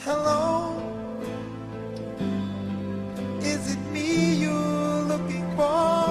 Hello, is it me you're looking for?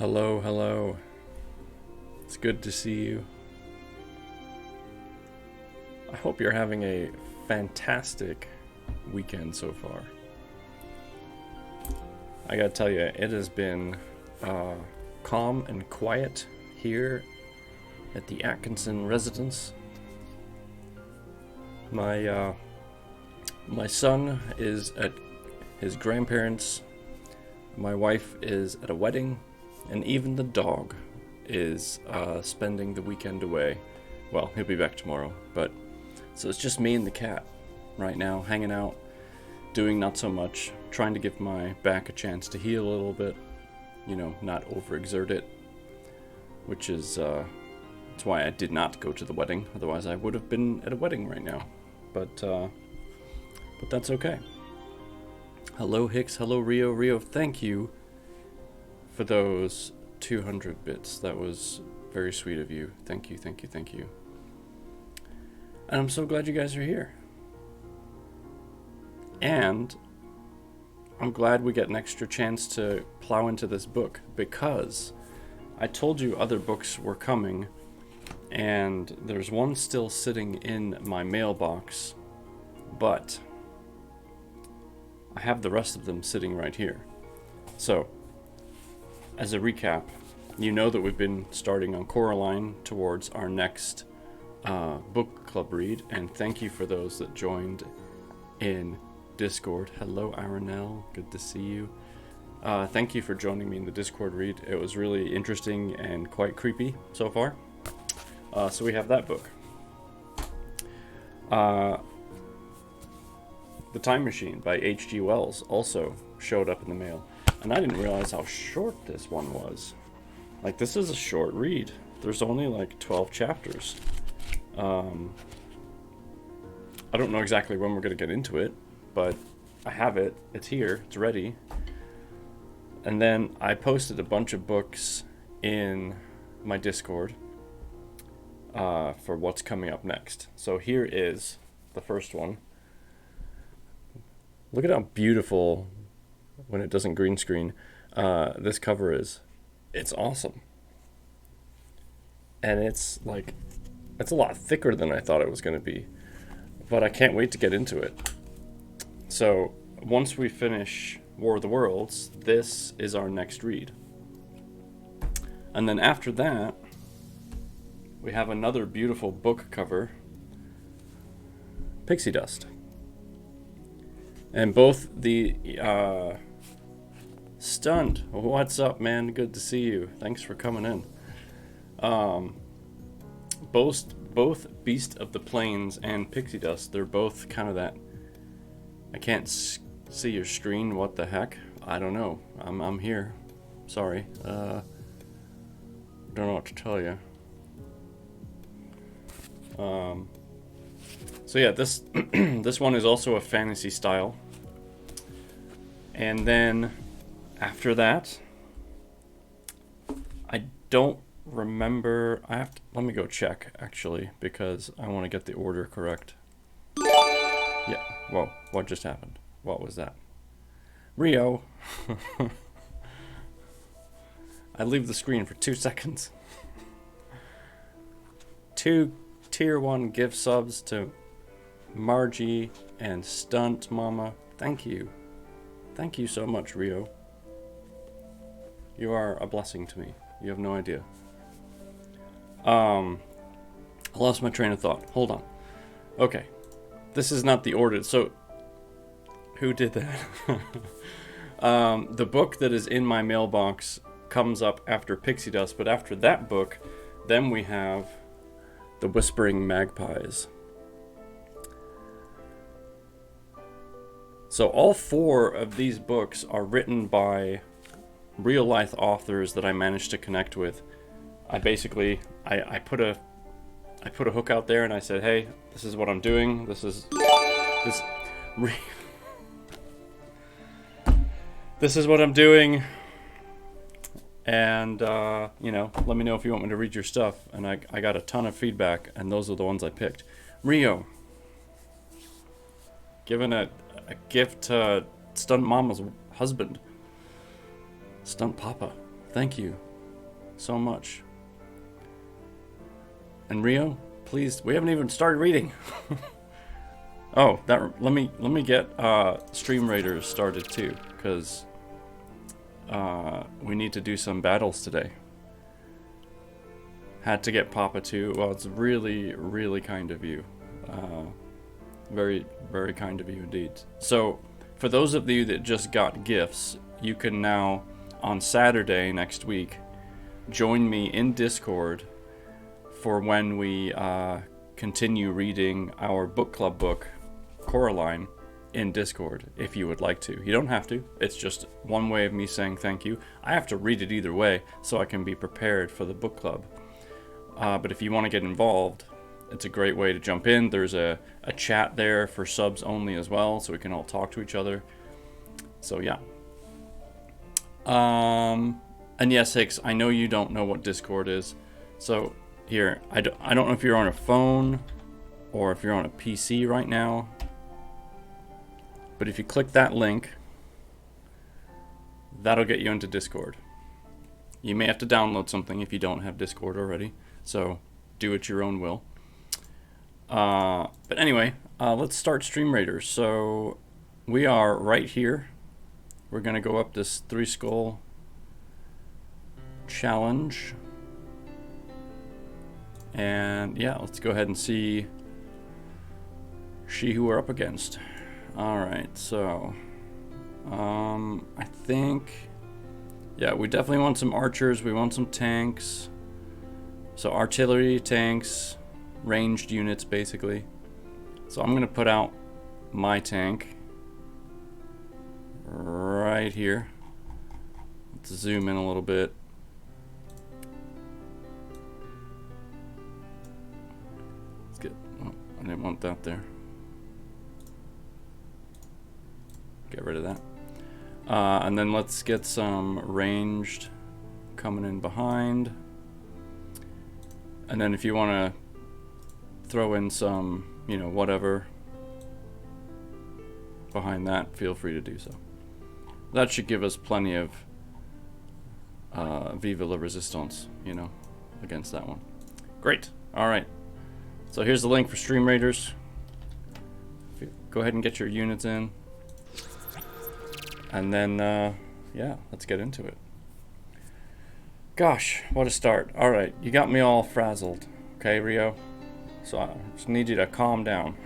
Hello, hello. It's good to see you. I hope you're having a fantastic weekend so far. I gotta tell you, it has been calm and quiet here at the Atkinson residence. My son is at his grandparents'. My wife is at a wedding. And even the dog is spending the weekend away. Well, he'll be back tomorrow, but so it's just me and the cat right now, hanging out, doing not so much, trying to give my back a chance to heal a little bit, not overexert it, which is that's why I did not go to the wedding. Otherwise, I would have been at a wedding right now, but that's okay. Hello, Hicks. Hello, Rio. Rio, thank you for those 200 bits. That was very sweet of you. Thank you, thank you, thank you. And I'm so glad you guys are here. And I'm glad we get an extra chance to plow into this book, because I told you other books were coming, and there's one still sitting in my mailbox, but I have the rest of them sitting right here. So, as a recap, you know that we've been starting on Coraline towards our next book club read, and thank you for those that joined in Discord. Hello, Aranel, good to see you. Thank you for joining me in the Discord read. It was really interesting and quite creepy so far. So we have that book. The Time Machine by H.G. Wells also showed up in the mail. And I didn't realize how short this one was. Like, this is a short read. There's only like 12 chapters. I don't know exactly when we're going to get into it, but I have it. It's here. It's ready. And then I posted a bunch of books in my Discord for what's coming up next. So here is the first one. Look at how beautiful, when it doesn't green screen, this cover is. It's awesome. And it's a lot thicker than I thought it was going to be. But I can't wait to get into it. So, once we finish War of the Worlds, this is our next read. And then after that, we have another beautiful book cover, Pixie Dust. And both the Stunned, what's up, man? Good to see you. Thanks for coming in. Both Beast of the Plains and Pixie Dust, they're both kind of that. I can't see your screen. What the heck? I don't know. I'm here. Sorry. Don't know what to tell you. So yeah, this this one is also a fantasy style. And then after that, I don't remember. Let me go check actually, because I want to get the order correct. Yeah. Whoa, what just happened? What was that? Rio. I leave the screen for 2 seconds. 2 tier 1 gift subs to Margie and Stunt Mama. Thank you. Thank you so much, Rio. You are a blessing to me. You have no idea. I lost my train of thought. Hold on. Okay. This is not the order. So, who did that? The book that is in my mailbox comes up after Pixie Dust, but after that book, then we have The Whispering Magpies. So all 4 of these books are written by real-life authors that I managed to connect with. I basically, I put a hook out there and I said, hey, this is what I'm doing. This is what I'm doing. And, let me know if you want me to read your stuff. And I got a ton of feedback, and those are the ones I picked. Rio. Given a gift to Stunt Mama's husband. Stunt Papa. Thank you. so much. And Rio, please, we haven't even started reading. Oh, let me get Stream Raiders started too, because we need to do some battles today. Had to get Papa too. Well, it's really, really kind of you. Very, very kind of you indeed. So, for those of you that just got gifts, you can now, on Saturday next week, join me in Discord for when we continue reading our book club book, Coraline, in Discord, if you would like to. You don't have to. It's just one way of me saying thank you. I have to read it either way so I can be prepared for the book club. But if you want to get involved, it's a great way to jump in. There's a chat there for subs only as well, so we can all talk to each other. So yeah. And yes, Hicks, I know you don't know what Discord is. So here, I don't know if you're on a phone or if you're on a PC right now. But if you click that link, that'll get you into Discord. You may have to download something if you don't have Discord already. So do it your own will. But anyway, let's start Stream Raiders. So we are right here. We're going to go up this 3 skull challenge. And yeah, let's go ahead and see who we're up against. Alright, so I think, yeah, we definitely want some archers, we want some tanks. So artillery, tanks, ranged units basically. So I'm going to put out my tank right here. Let's zoom in a little bit. Let's get, oh, I didn't want that there. Get rid of that. And then let's get some ranged coming in behind. And then if you want to throw in some, you know, whatever behind that, feel free to do so. That should give us plenty of Viva la Resistance, you know, against that one. Great. All right. So here's the link for Stream Raiders. Go ahead and get your units in. And then, yeah, let's get into it. Gosh, what a start. All right, you got me all frazzled. Okay, Rio? So I just need you to calm down.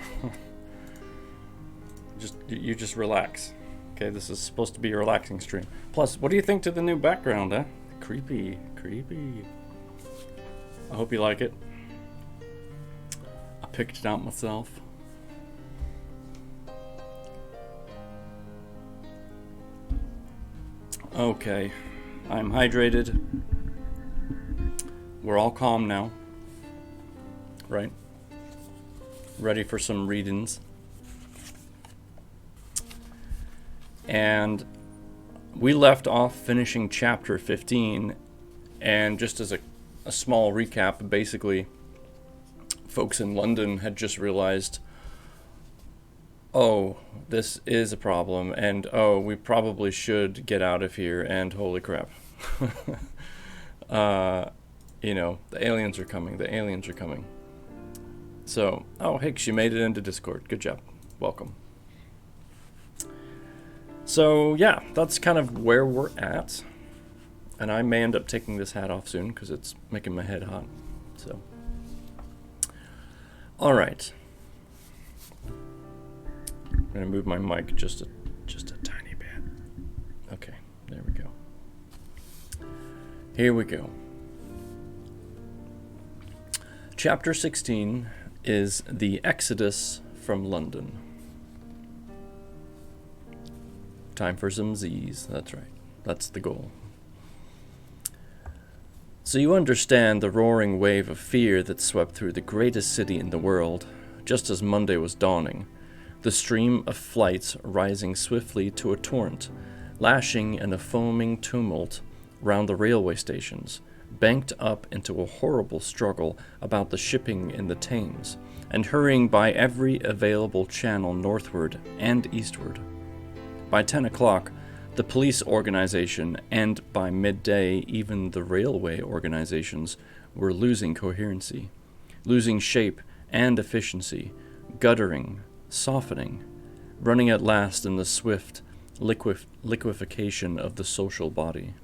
You just relax. Okay, this is supposed to be a relaxing stream. Plus, what do you think to the new background, huh? Creepy, creepy. I hope you like it. I picked it out myself. Okay, I'm hydrated. We're all calm now. Right? Ready for some readings. And we left off finishing chapter 15, and just as a small recap, basically, folks in London had just realized, oh, this is a problem, and oh, we probably should get out of here, and holy crap. You know, the aliens are coming, the aliens are coming. So, oh, Hicks, you made it into Discord. Good job. Welcome. So, yeah, that's kind of where we're at. And I may end up taking this hat off soon, because it's making my head hot. So, all right. I'm going to move my mic just a tiny bit. Okay, there we go. Here we go. Chapter 16 is The Exodus from London. Time for some Z's, that's right. That's the goal. So you understand the roaring wave of fear that swept through the greatest city in the world, just as Monday was dawning. The stream of flights rising swiftly to a torrent, lashing in a foaming tumult round the railway stations, banked up into a horrible struggle about the shipping in the Thames, and hurrying by every available channel northward and eastward. By 10 o'clock, The police organization, and by midday even the railway organizations, were losing coherency, losing shape and efficiency, guttering, softening, running at last in the swift liquefaction of the social body.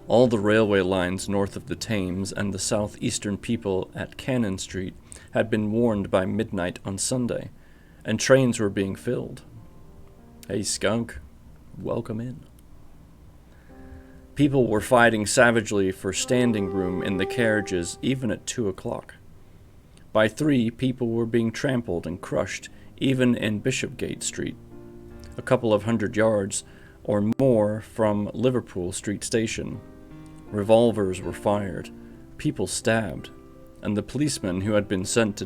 All the railway lines north of the Thames and the southeastern people at Cannon Street had been warned by midnight on Sunday, and trains were being filled. Hey, skunk, welcome in. People were fighting savagely for standing room in the carriages even at 2 o'clock. By 3, people were being trampled and crushed even in Bishopgate Street, a couple of 100 yards or more from Liverpool Street Station. Revolvers were fired, people stabbed, and the policemen who had been sent to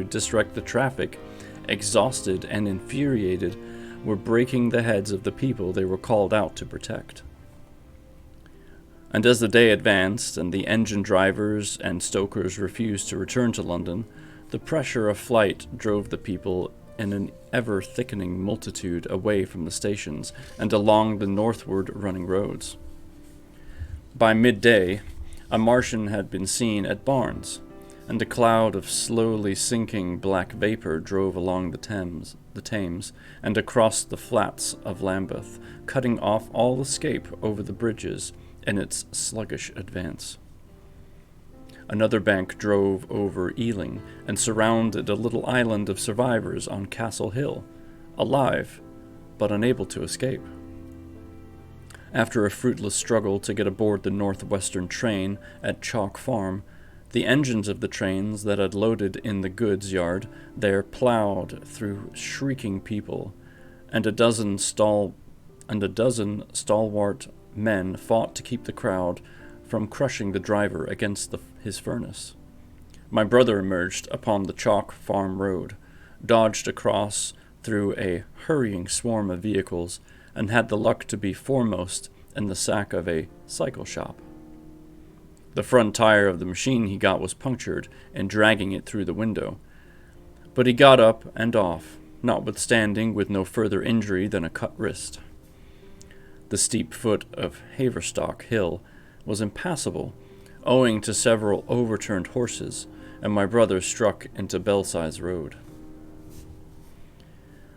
disrupt the traffic, exhausted and infuriated, were breaking the heads of the people they were called out to protect. And as the day advanced and the engine drivers and stokers refused to return to London, the pressure of flight drove the people in an ever-thickening multitude away from the stations and along the northward running roads. By midday, a Martian had been seen at Barnes, and a cloud of slowly sinking black vapor drove along the Thames and across the flats of Lambeth, cutting off all escape over the bridges in its sluggish advance. Another bank drove over Ealing and surrounded a little island of survivors on Castle Hill, alive, but unable to escape. After a fruitless struggle to get aboard the northwestern train at Chalk Farm, the engines of the trains that had loaded in the goods yard there plowed through shrieking people, and a dozen stalwart men fought to keep the crowd from crushing the driver against his furnace. My brother emerged upon the Chalk Farm road, dodged across through a hurrying swarm of vehicles, and had the luck to be foremost in the sack of a cycle shop. The front tire of the machine he got was punctured and dragging it through the window, but he got up and off, notwithstanding with no further injury than a cut wrist. The steep foot of Haverstock Hill was impassable, owing to several overturned horses, and my brother struck into Belsize Road.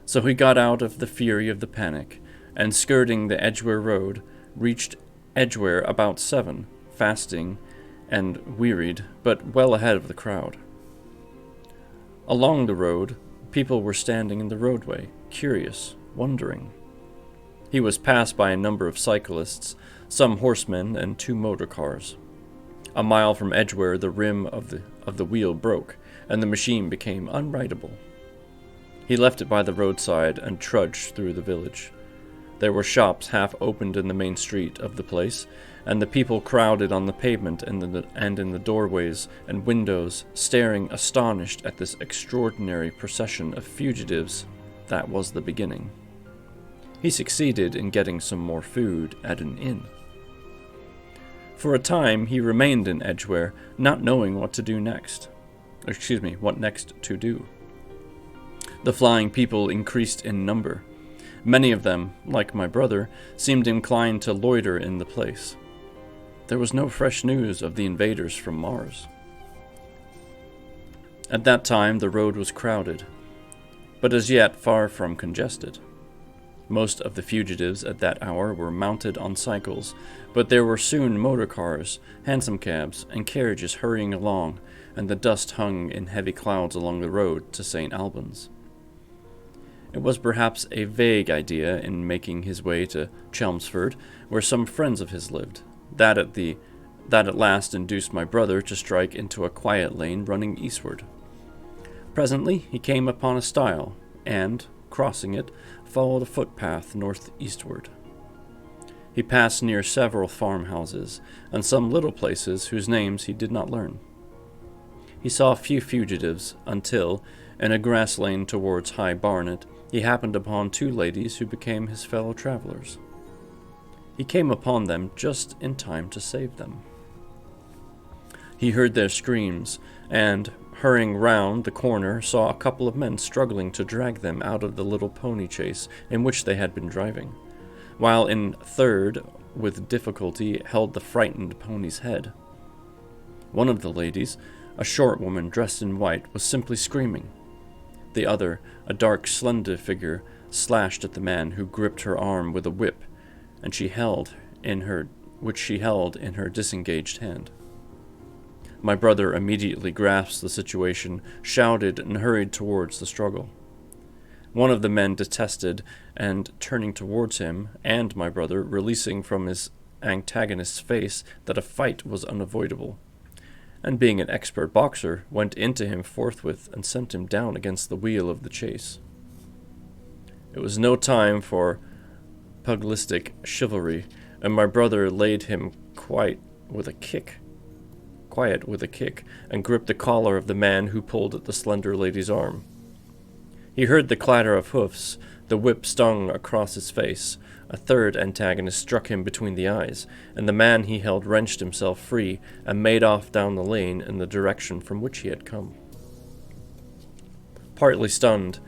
So he got out of the fury of the panic, and skirting the Edgware Road, reached Edgware about 7, fasting and wearied, but well ahead of the crowd. Along the road, people were standing in the roadway, curious, wondering. He was passed by a number of cyclists, some horsemen, and 2 motor cars. A mile from Edgware, the rim of the wheel broke, and the machine became unrideable. He left it by the roadside and trudged through the village. There were shops half opened in the main street of the place, and the people crowded on the pavement and in the doorways and windows, staring astonished at this extraordinary procession of fugitives. That was the beginning. He succeeded in getting some more food at an inn. For a time he remained in Edgware, not knowing what next to do. The flying people increased in number. Many of them, like my brother, seemed inclined to loiter in the place. There was no fresh news of the invaders from Mars. At that time the road was crowded, but as yet far from congested. Most of the fugitives at that hour were mounted on cycles, but there were soon motor cars, hansom cabs, and carriages hurrying along, and the dust hung in heavy clouds along the road to St. Albans. It was perhaps a vague idea in making his way to Chelmsford, where some friends of his lived, that at last induced my brother to strike into a quiet lane running eastward. Presently he came upon a stile, and, crossing it, followed a footpath northeastward. He passed near several farmhouses, and some little places whose names he did not learn. He saw few fugitives until, in a grass lane towards High Barnet, he happened upon 2 ladies who became his fellow travelers. He came upon them just in time to save them. He heard their screams, and, hurrying round the corner, saw a couple of men struggling to drag them out of the little pony chase in which they had been driving, while in third, with difficulty, held the frightened pony's head. One of the ladies, a short woman dressed in white, was simply screaming. The other, a dark, slender figure, slashed at the man who gripped her arm with a whip, which she held in her disengaged hand. My brother immediately grasped the situation, shouted, and hurried towards the struggle. One of the men detested, and turning towards him and my brother, releasing from his antagonist's face that a fight was unavoidable, and being an expert boxer, went into him forthwith and sent him down against the wheel of the chase. It was no time for pugilistic chivalry, and my brother laid him quiet with a kick, and gripped the collar of the man who pulled at the slender lady's arm. He heard the clatter of hoofs, the whip stung across his face, a third antagonist struck him between the eyes, and the man he held wrenched himself free and made off down the lane in the direction from which he had come. Partly stunned,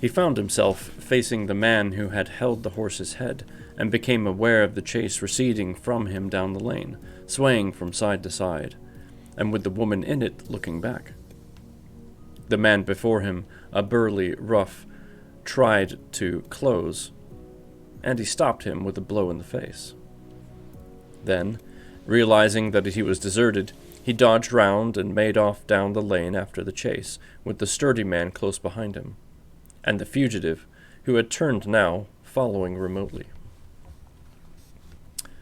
he found himself facing the man who had held the horse's head, and became aware of the chase receding from him down the lane, swaying from side to side, and with the woman in it looking back. The man before him, a burly, rough, tried to close, and he stopped him with a blow in the face. Then, realizing that he was deserted, he dodged round and made off down the lane after the chase, with the sturdy man close behind him, and the fugitive, who had turned now, following remotely.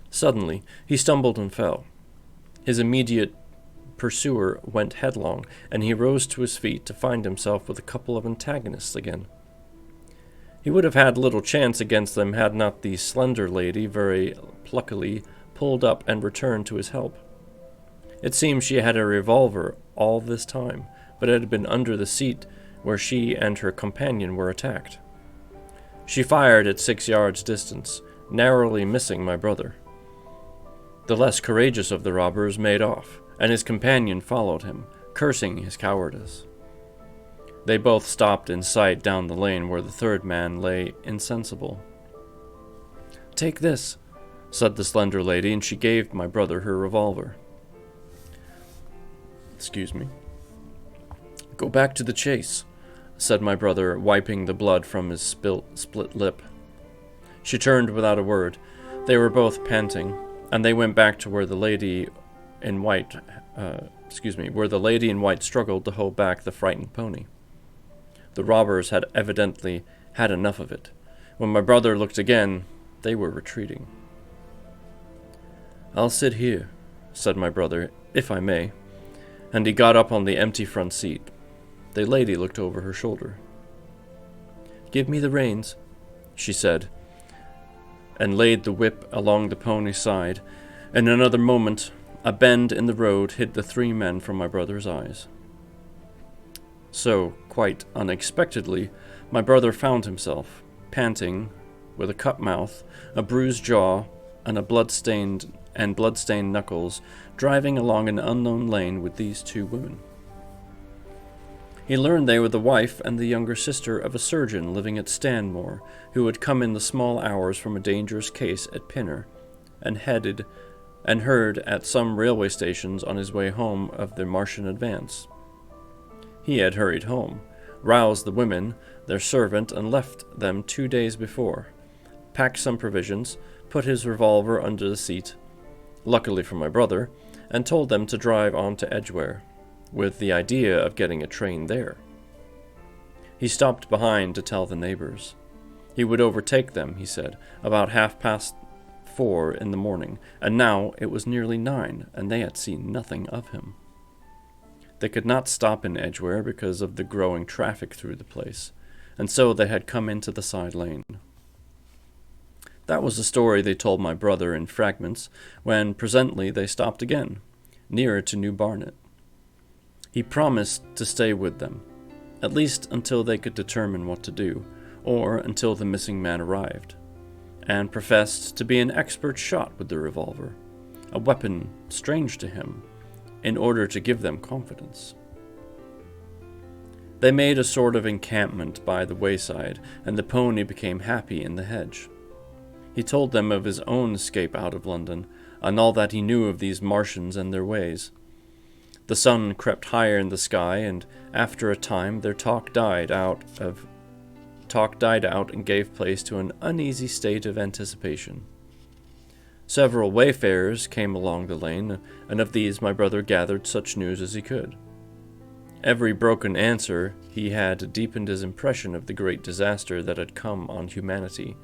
Suddenly, he stumbled and fell. His immediate pursuer went headlong, and he rose to his feet to find himself with a couple of antagonists again. He would have had little chance against them had not the slender lady very pluckily pulled up and returned to his help. It seems she had a revolver all this time, but it had been under the seat where she and her companion were attacked. She fired at 6 yards' distance, narrowly missing my brother. The less courageous of the robbers made off, and his companion followed him, cursing his cowardice. They both stopped in sight down the lane where the third man lay insensible. "Take this," said the slender lady, and she gave my brother her revolver. "Excuse me. Go back to the chase," said my brother, wiping the blood from his split lip. She turned without a word. They were both panting, and they went back to where the lady in white struggled to hold back the frightened pony. The robbers had evidently had enough of it. When my brother looked again, they were retreating. "I'll sit here," said my brother, "if I may," and he got up on the empty front seat. The lady looked over her shoulder. "Give me the reins," she said, and laid the whip along the pony's side. In another moment, a bend in the road hid the 3 men from my brother's eyes. So, quite unexpectedly, my brother found himself, panting, with a cut mouth, a bruised jaw, and blood-stained knuckles, driving along an unknown lane with these 2 women. He learned they were the wife and the younger sister of a surgeon living at Stanmore, who had come in the small hours from a dangerous case at Pinner, and heard at some railway stations on his way home of the Martian advance. He had hurried home, roused the women, their servant, and left them 2 days before, packed some provisions, put his revolver under the seat, luckily for my brother, and told them to drive on to Edgware, with the idea of getting a train there. He stopped behind to tell the neighbors. He would overtake them, he said, about 4:30 in the morning, and now it was nearly 9, and they had seen nothing of him. They could not stop in Edgware because of the growing traffic through the place, and so they had come into the side lane. That was the story they told my brother in fragments, when presently they stopped again, nearer to New Barnet. He promised to stay with them, at least until they could determine what to do, or until the missing man arrived, and professed to be an expert shot with the revolver, a weapon strange to him, in order to give them confidence. They made a sort of encampment by the wayside, and the pony became happy in the hedge. He told them of his own escape out of London, and all that he knew of these Martians and their ways. The sun crept higher in the sky, and after a time their talk died out and gave place to an uneasy state of anticipation. Several wayfarers came along the lane, and of these my brother gathered such news as he could. Every broken answer he had deepened his impression of the great disaster that had come on humanity,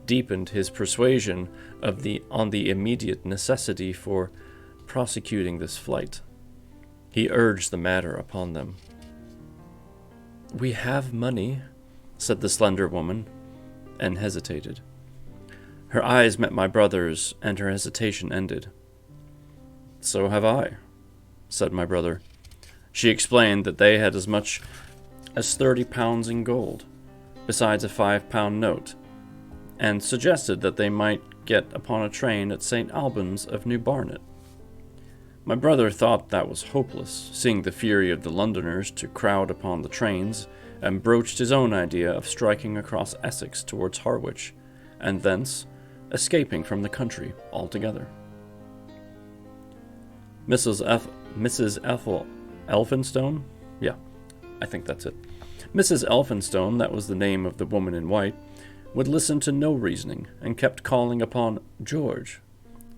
deepened his persuasion on the immediate necessity for prosecuting this flight. He urged the matter upon them. "We have money," said the slender woman, and hesitated. Her eyes met my brother's, and her hesitation ended. "So have I," said my brother. She explained that they had as much as 30 pounds in gold, besides a 5-pound note, and suggested that they might get upon a train at St. Albans of New Barnet. My brother thought that was hopeless, seeing the fury of the Londoners to crowd upon the trains, and broached his own idea of striking across Essex towards Harwich, and thence escaping from the country altogether. Mrs. Elphinstone? Yeah, I think that's it. Mrs. Elphinstone, that was the name of the woman in white, would listen to no reasoning, and kept calling upon George.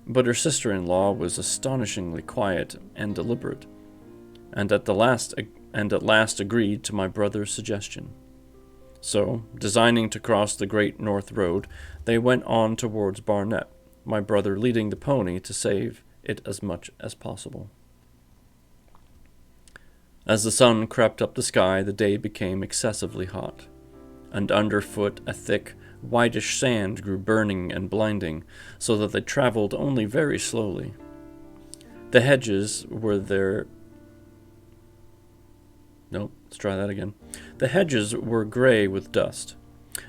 But her sister-in-law was astonishingly quiet and deliberate, and at last agreed to my brother's suggestion. So, designing to cross the Great North Road, they went on towards Barnet, my brother leading the pony to save it as much as possible. As the sun crept up the sky, the day became excessively hot, and underfoot a thick, whitish sand grew burning and blinding, so that they traveled only very slowly. The hedges were The hedges were grey with dust,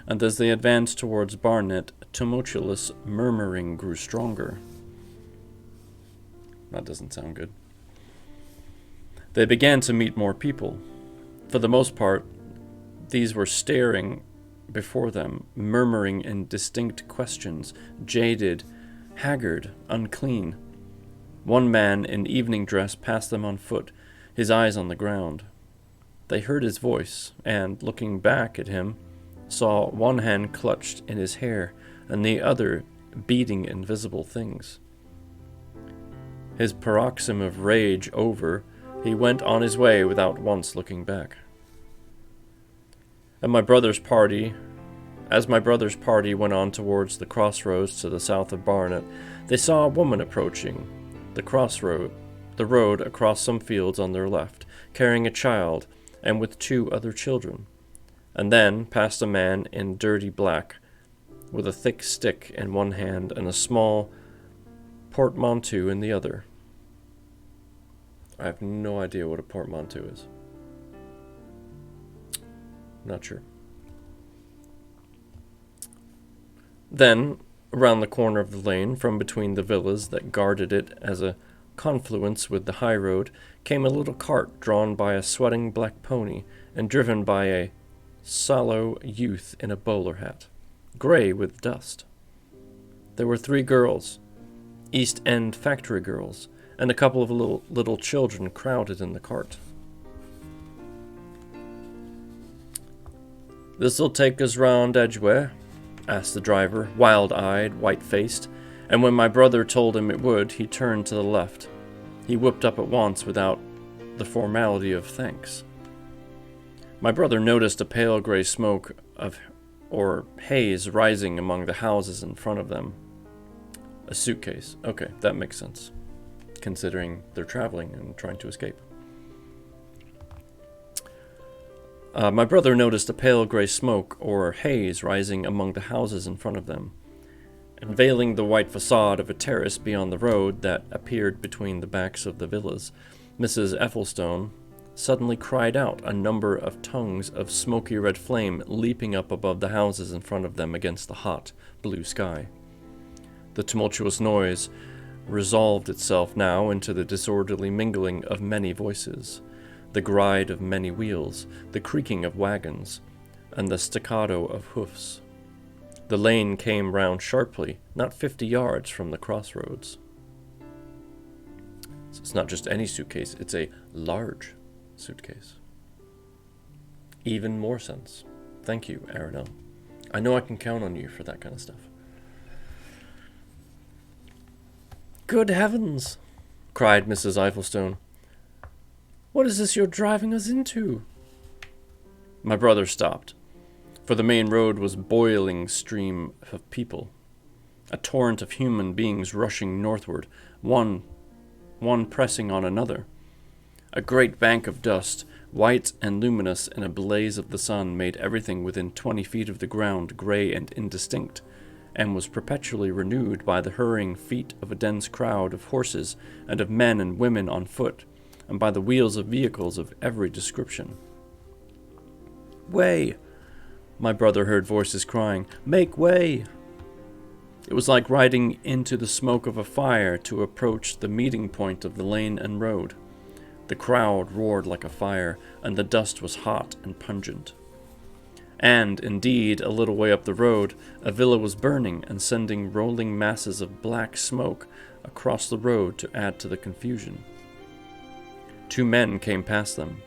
and as they advanced towards Barnet, a tumultuous murmuring grew stronger. That doesn't sound good. They began to meet more people. For the most part, these were staring before them, murmuring indistinct questions, jaded, haggard, unclean. One man in evening dress passed them on foot, his eyes on the ground. They heard his voice, and, looking back at him, saw one hand clutched in his hair, and the other beating invisible things. His paroxysm of rage over, he went on his way without once looking back. As my brother's party went on towards the crossroads to the south of Barnet, they saw a woman approaching the road across some fields on their left, carrying a child, and with 2 other children, and then passed a man in dirty black, with a thick stick in one hand and a small portmanteau in the other. I have no idea what a portmanteau is. Not sure. Then, around the corner of the lane, from between the villas that guarded it as a confluence with the high road, came a little cart drawn by a sweating black pony and driven by a sallow youth in a bowler hat, grey with dust. There were 3 girls, East End factory girls, and a couple of little children crowded in the cart. "This'll take us round Edgware?" asked the driver, wild-eyed, white-faced, and when my brother told him it would, he turned to the left. He whipped up at once without the formality of thanks. My brother noticed a pale grey smoke or haze rising among the houses in front of them. A suitcase. Okay, that makes sense, considering they're traveling and trying to escape. My brother noticed a pale grey smoke or haze rising among the houses in front of them, and veiling the white facade of a terrace beyond the road that appeared between the backs of the villas. Mrs. Elphinstone suddenly cried out, a number of tongues of smoky red flame leaping up above the houses in front of them against the hot, blue sky. The tumultuous noise resolved itself now into the disorderly mingling of many voices. the gride of many wheels, the creaking of wagons, and the staccato of hoofs. The lane came round sharply, not 50 yards from the crossroads. So it's not just any suitcase, it's a large suitcase. Even more sense. Thank you, Aranel. I know I can count on you for that kind of stuff. Good heavens, cried Mrs. Eifelstone. What is this you're driving us into? My brother stopped, for the main road was a boiling stream of people, a torrent of human beings rushing northward, one pressing on another. A great bank of dust, white and luminous in a blaze of the sun, made everything within 20 feet of the ground gray and indistinct, and was perpetually renewed by the hurrying feet of a dense crowd of horses and of men and women on foot, and by the wheels of vehicles of every description. Way! My brother heard voices crying, Make way! It was like riding into the smoke of a fire to approach the meeting point of the lane and road. The crowd roared like a fire, and the dust was hot and pungent. And, indeed, a little way up the road, a villa was burning and sending rolling masses of black smoke across the road to add to the confusion. 2 men came past them.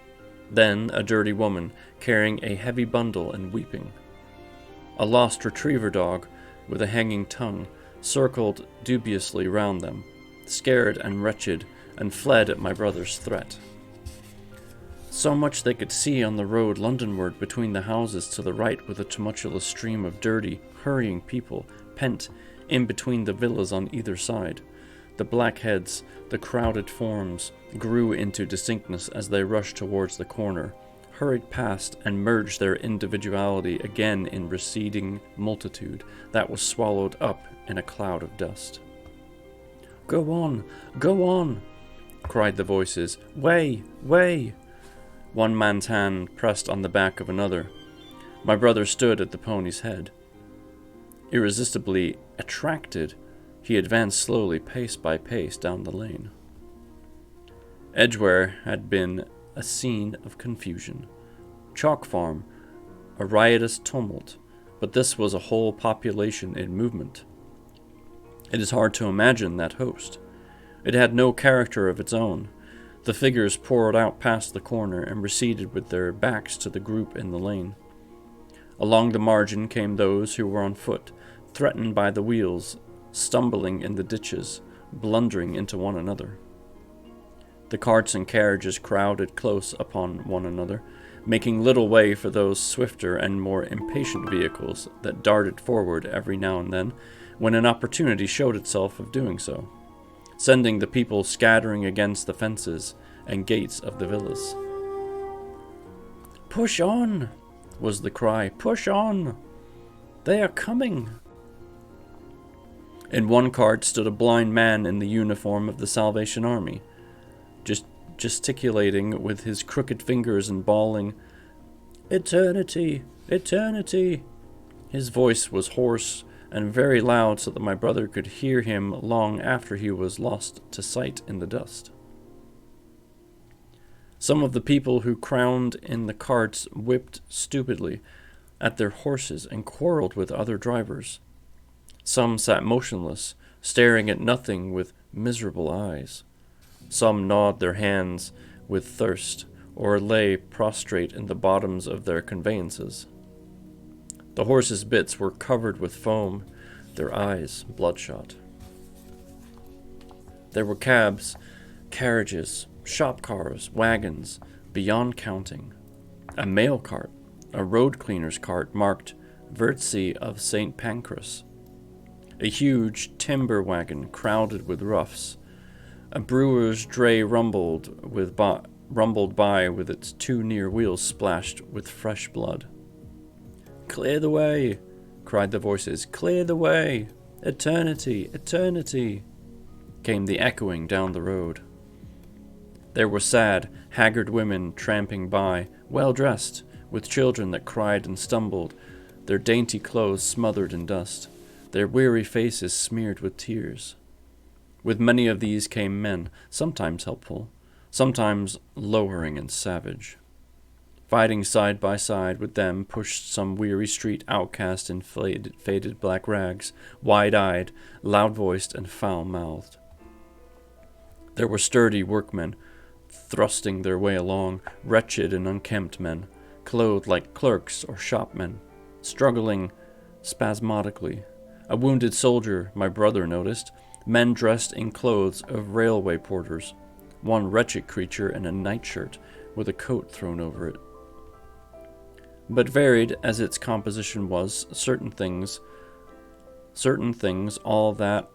Then a dirty woman, carrying a heavy bundle and weeping. A lost retriever dog, with a hanging tongue, circled dubiously round them, scared and wretched, and fled at my brother's threat. So much they could see on the road Londonward between the houses to the right, with a tumultuous stream of dirty, hurrying people, pent in between the villas on either side. The black heads, the crowded forms, grew into distinctness as they rushed towards the corner, hurried past, and merged their individuality again in receding multitude that was swallowed up in a cloud of dust. Go on! Go on! Cried the voices. Way! Way! One man's hand pressed on the back of another. My brother stood at the pony's head. Irresistibly attracted, he advanced slowly, pace by pace, down the lane. Edgware had been a scene of confusion. Chalk Farm, a riotous tumult, but this was a whole population in movement. It is hard to imagine that host. It had no character of its own. The figures poured out past the corner and receded with their backs to the group in the lane. Along the margin came those who were on foot, threatened by the wheels, stumbling in the ditches, blundering into one another. The carts and carriages crowded close upon one another, making little way for those swifter and more impatient vehicles that darted forward every now and then when an opportunity showed itself of doing so, sending the people scattering against the fences and gates of the villas. "Push on!" was the cry. "Push on! They are coming!" In one cart stood a blind man in the uniform of the Salvation Army, just gesticulating with his crooked fingers and bawling, "Eternity! Eternity!" His voice was hoarse and very loud, so that my brother could hear him long after he was lost to sight in the dust. Some of the people who crowded in the carts whipped stupidly at their horses and quarreled with other drivers. Some sat motionless, staring at nothing with miserable eyes. Some gnawed their hands with thirst, or lay prostrate in the bottoms of their conveyances. The horses' bits were covered with foam, their eyes bloodshot. There were cabs, carriages, shop cars, wagons, beyond counting. A mail cart, a road cleaner's cart marked Virtue of St. Pancras. A huge timber wagon crowded with roughs. A brewer's dray rumbled by with its two near wheels splashed with fresh blood. "Clear the way!" cried the voices. "Clear the way! Eternity! Eternity!" came the echoing down the road. There were sad, haggard women tramping by, well-dressed, with children that cried and stumbled, their dainty clothes smothered in dust, their weary faces smeared with tears. With many of these came men, sometimes helpful, sometimes lowering and savage. Fighting side by side with them pushed some weary street outcast in faded black rags, wide-eyed, loud-voiced, and foul-mouthed. There were sturdy workmen, thrusting their way along, wretched and unkempt men, clothed like clerks or shopmen, struggling spasmodically. A wounded soldier, my brother noticed, men dressed in clothes of railway porters, one wretched creature in a nightshirt with a coat thrown over it. But varied as its composition was, certain things all that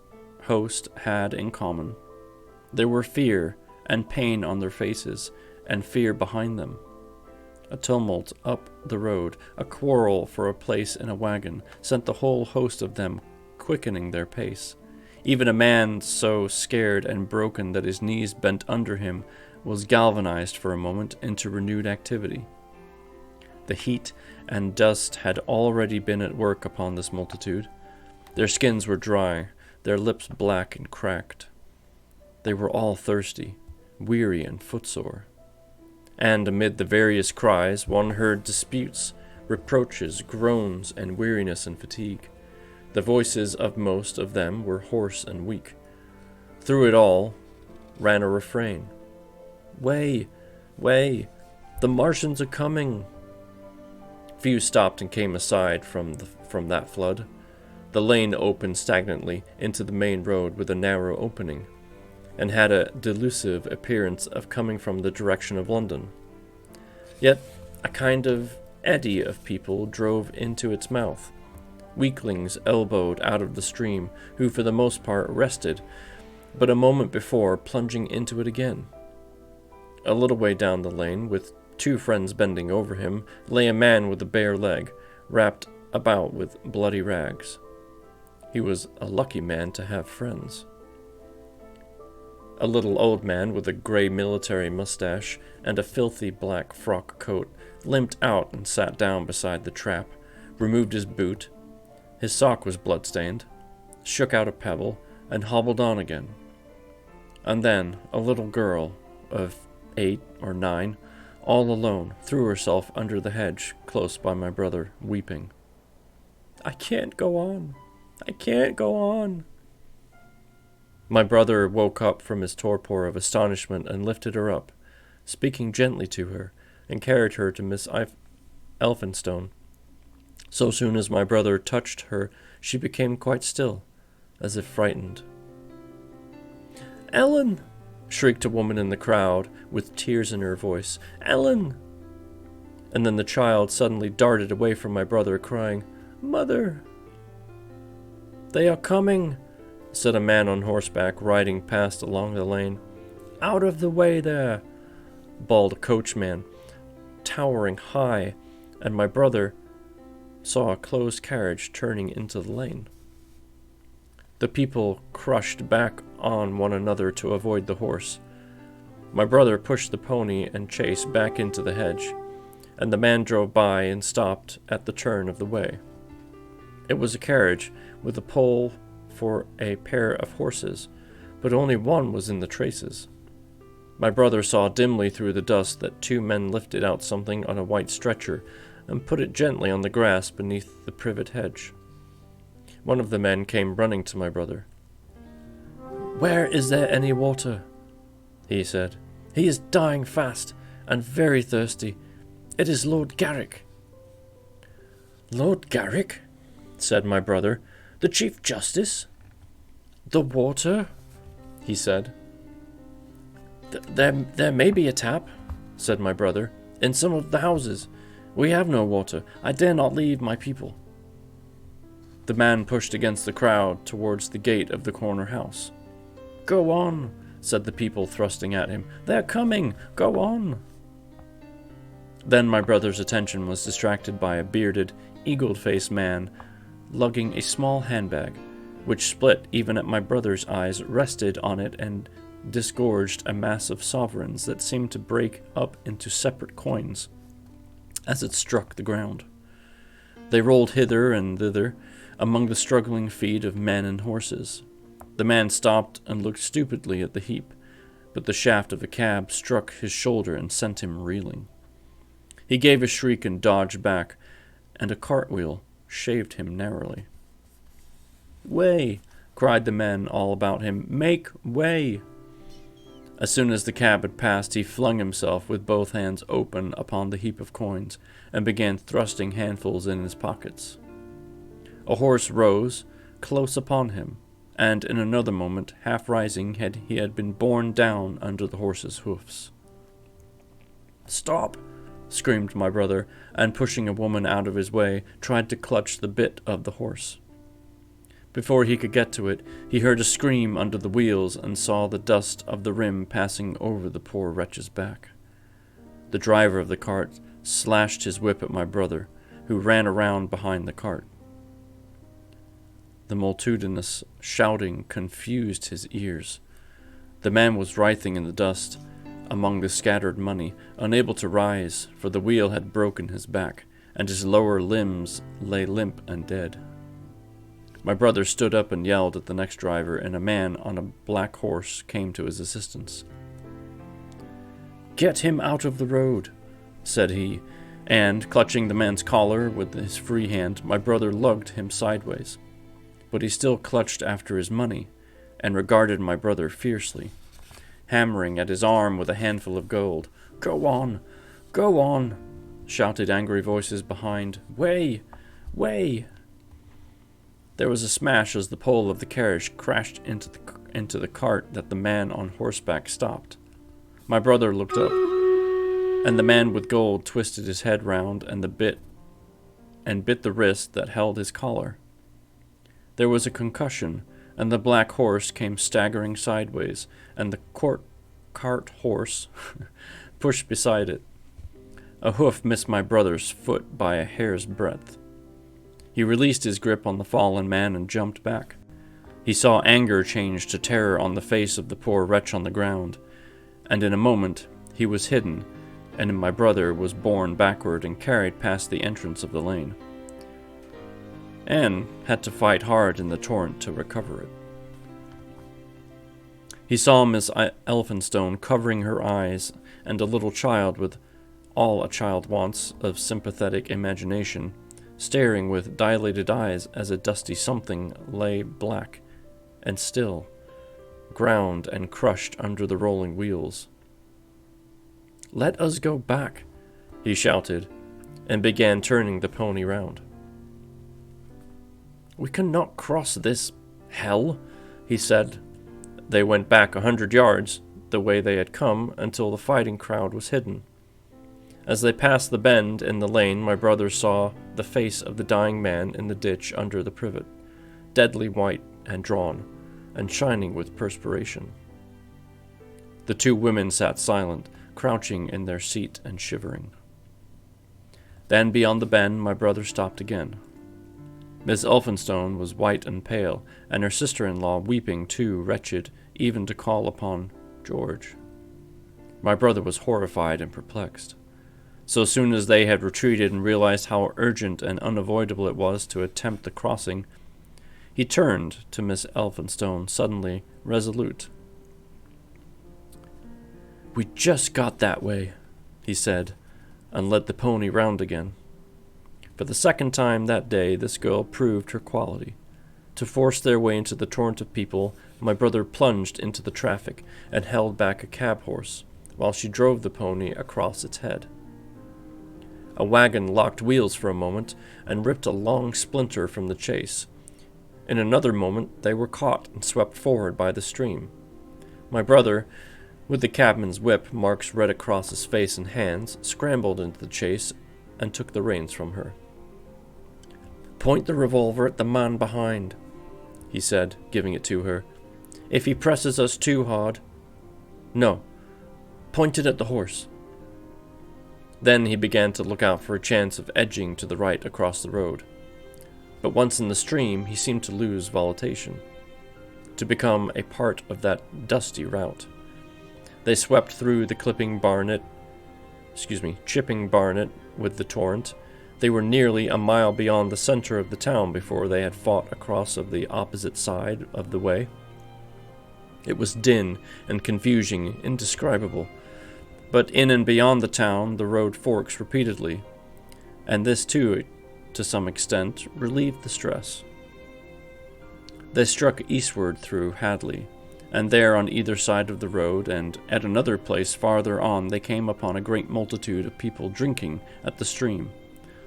host had in common. There were fear and pain on their faces, and fear behind them. A tumult up the road, a quarrel for a place in a wagon, sent the whole host of them quickening their pace. Even a man so scared and broken that his knees bent under him was galvanized for a moment into renewed activity. The heat and dust had already been at work upon this multitude. Their skins were dry, their lips black and cracked. They were all thirsty, weary and footsore. And amid the various cries, one heard disputes, reproaches, groans, and weariness and fatigue. The voices of most of them were hoarse and weak. Through it all ran a refrain. "Way, way, the Martians are coming." Few stopped and came aside from that flood. The lane opened stagnantly into the main road with a narrow opening, and had a delusive appearance of coming from the direction of London. Yet a kind of eddy of people drove into its mouth. Weaklings elbowed out of the stream, who for the most part rested, but a moment before plunging into it again. A little way down the lane, with two friends bending over him, lay a man with a bare leg, wrapped about with bloody rags. He was a lucky man to have friends. A little old man with a grey military mustache and a filthy black frock coat limped out and sat down beside the trap, removed his boot. His sock was blood-stained, shook out a pebble, and hobbled on again. And then a little girl of 8 or 9, all alone, threw herself under the hedge close by my brother, weeping. "I can't go on. I can't go on." My brother woke up from his torpor of astonishment and lifted her up, speaking gently to her, and carried her to Miss Elphinstone. So soon as my brother touched her, she became quite still, as if frightened. "Ellen!" shrieked a woman in the crowd, with tears in her voice. "Ellen!" And then the child suddenly darted away from my brother, crying, "Mother!" "They are coming!" said a man on horseback, riding past along the lane. "Out of the way there!" bawled a coachman, towering high, and my brother saw a closed carriage turning into the lane. The people crushed back on one another to avoid the horse. My brother pushed the pony and chaise back into the hedge, and the man drove by and stopped at the turn of the way. It was a carriage with a pole for a pair of horses, but only one was in the traces. My brother saw dimly through the dust that 2 men lifted out something on a white stretcher and put it gently on the grass beneath the privet hedge. One of the men came running to my brother. "Where is there any water?" he said. "He is dying fast and very thirsty. It is Lord Garrick." "Lord Garrick?" said my brother. "The Chief Justice?" "The water?" he said. There may be a tap," said my brother, "in some of the houses. We have no water. I dare not leave my people." The man pushed against the crowd towards the gate of the corner house. "Go on," said the people, thrusting at him. "They're coming. Go on." Then my brother's attention was distracted by a bearded, eagle-faced man lugging a small handbag, which split even at my brother's eyes, rested on it, and disgorged a mass of sovereigns that seemed to break up into separate coins as it struck the ground. They rolled hither and thither among the struggling feet of men and horses. The man stopped and looked stupidly at the heap, but the shaft of a cab struck his shoulder and sent him reeling. He gave a shriek and dodged back, and a cartwheel shaved him narrowly. "Way!" cried the men all about him. "Make way!" As soon as the cab had passed, he flung himself with both hands open upon the heap of coins, and began thrusting handfuls in his pockets. A horse rose close upon him, and in another moment, half rising, he had been borne down under the horse's hoofs. "Stop!" screamed my brother, and pushing a woman out of his way, tried to clutch the bit of the horse. Before he could get to it, he heard a scream under the wheels and saw the dust of the rim passing over the poor wretch's back. The driver of the cart slashed his whip at my brother, who ran around behind the cart. The multitudinous shouting confused his ears. The man was writhing in the dust among the scattered money, unable to rise, for the wheel had broken his back, and his lower limbs lay limp and dead. My brother stood up and yelled at the next driver, and a man on a black horse came to his assistance. "Get him out of the road," said he, and, clutching the man's collar with his free hand, my brother lugged him sideways. But he still clutched after his money, and regarded my brother fiercely, hammering at his arm with a handful of gold. "Go on! Go on!" shouted angry voices behind. "Way! Way!" There was a smash as the pole of the carriage crashed into the cart that the man on horseback stopped. My brother looked up, and the man with gold twisted his head round and bit the wrist that held his collar. There was a concussion, and the black horse came staggering sideways, and the cart horse pushed beside it. A hoof missed my brother's foot by a hair's breadth. He released his grip on the fallen man and jumped back. He saw anger change to terror on the face of the poor wretch on the ground, and in a moment he was hidden, and my brother was borne backward and carried past the entrance of the lane. Anne had to fight hard in the torrent to recover it. He saw Miss Elphinstone covering her eyes, and a little child with all a child wants of sympathetic imagination, staring with dilated eyes as a dusty something lay black and still, ground and crushed under the rolling wheels. "Let us go back," he shouted, and began turning the pony round. "We cannot cross this hell," he said. They went back 100 yards, the way they had come, until the fighting crowd was hidden. As they passed the bend in the lane, my brother saw the face of the dying man in the ditch under the privet, deadly white and drawn, and shining with perspiration. The two women sat silent, crouching in their seat and shivering. Then beyond the bend, my brother stopped again. Miss Elphinstone was white and pale, and her sister-in-law weeping too wretched even to call upon George. My brother was horrified and perplexed. So soon as they had retreated and realized how urgent and unavoidable it was to attempt the crossing, he turned to Miss Elphinstone, suddenly resolute. "We just got that way," he said, and led the pony round again. For the second time that day, this girl proved her quality. To force their way into the torrent of people, my brother plunged into the traffic and held back a cab horse, while she drove the pony across its head. A wagon locked wheels for a moment and ripped a long splinter from the chase. In another moment they were caught and swept forward by the stream. My brother, with the cabman's whip marks red across his face and hands, scrambled into the chase and took the reins from her. "Point the revolver at the man behind," he said, giving it to her. "If he presses us too hard—" "No, point it at the horse." Then he began to look out for a chance of edging to the right across the road. But once in the stream, he seemed to lose volition, to become a part of that dusty route. They swept through the chipping barnet with the torrent. They were nearly a mile beyond the center of the town before they had fought across of the opposite side of the way. It was din and confusion indescribable. But in and beyond the town, the road forks repeatedly, and this too, to some extent, relieved the stress. They struck eastward through Hadley, and there on either side of the road, and at another place farther on, they came upon a great multitude of people drinking at the stream,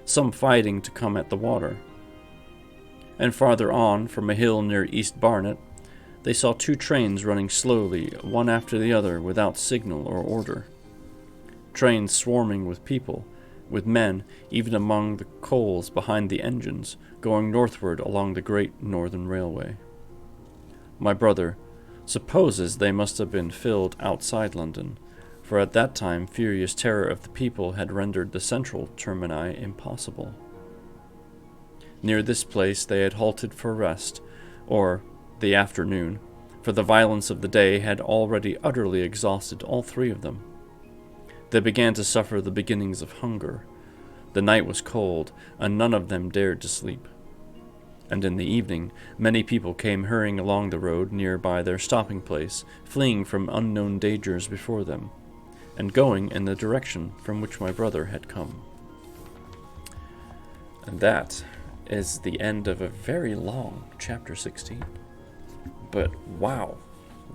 some fighting to come at the water. And farther on, from a hill near East Barnet, they saw 2 trains running slowly, one after the other, without signal or order. Trains swarming with people, with men, even among the coals behind the engines, going northward along the Great Northern Railway. My brother supposes they must have been filled outside London, for at that time furious terror of the people had rendered the central termini impossible. Near this place they had halted for rest, or the afternoon, for the violence of the day had already utterly exhausted all 3 of them. They began to suffer the beginnings of hunger. The night was cold, and none of them dared to sleep. And in the evening, many people came hurrying along the road near by their stopping place, fleeing from unknown dangers before them, and going in the direction from which my brother had come. And that is the end of a very long chapter 16. But wow,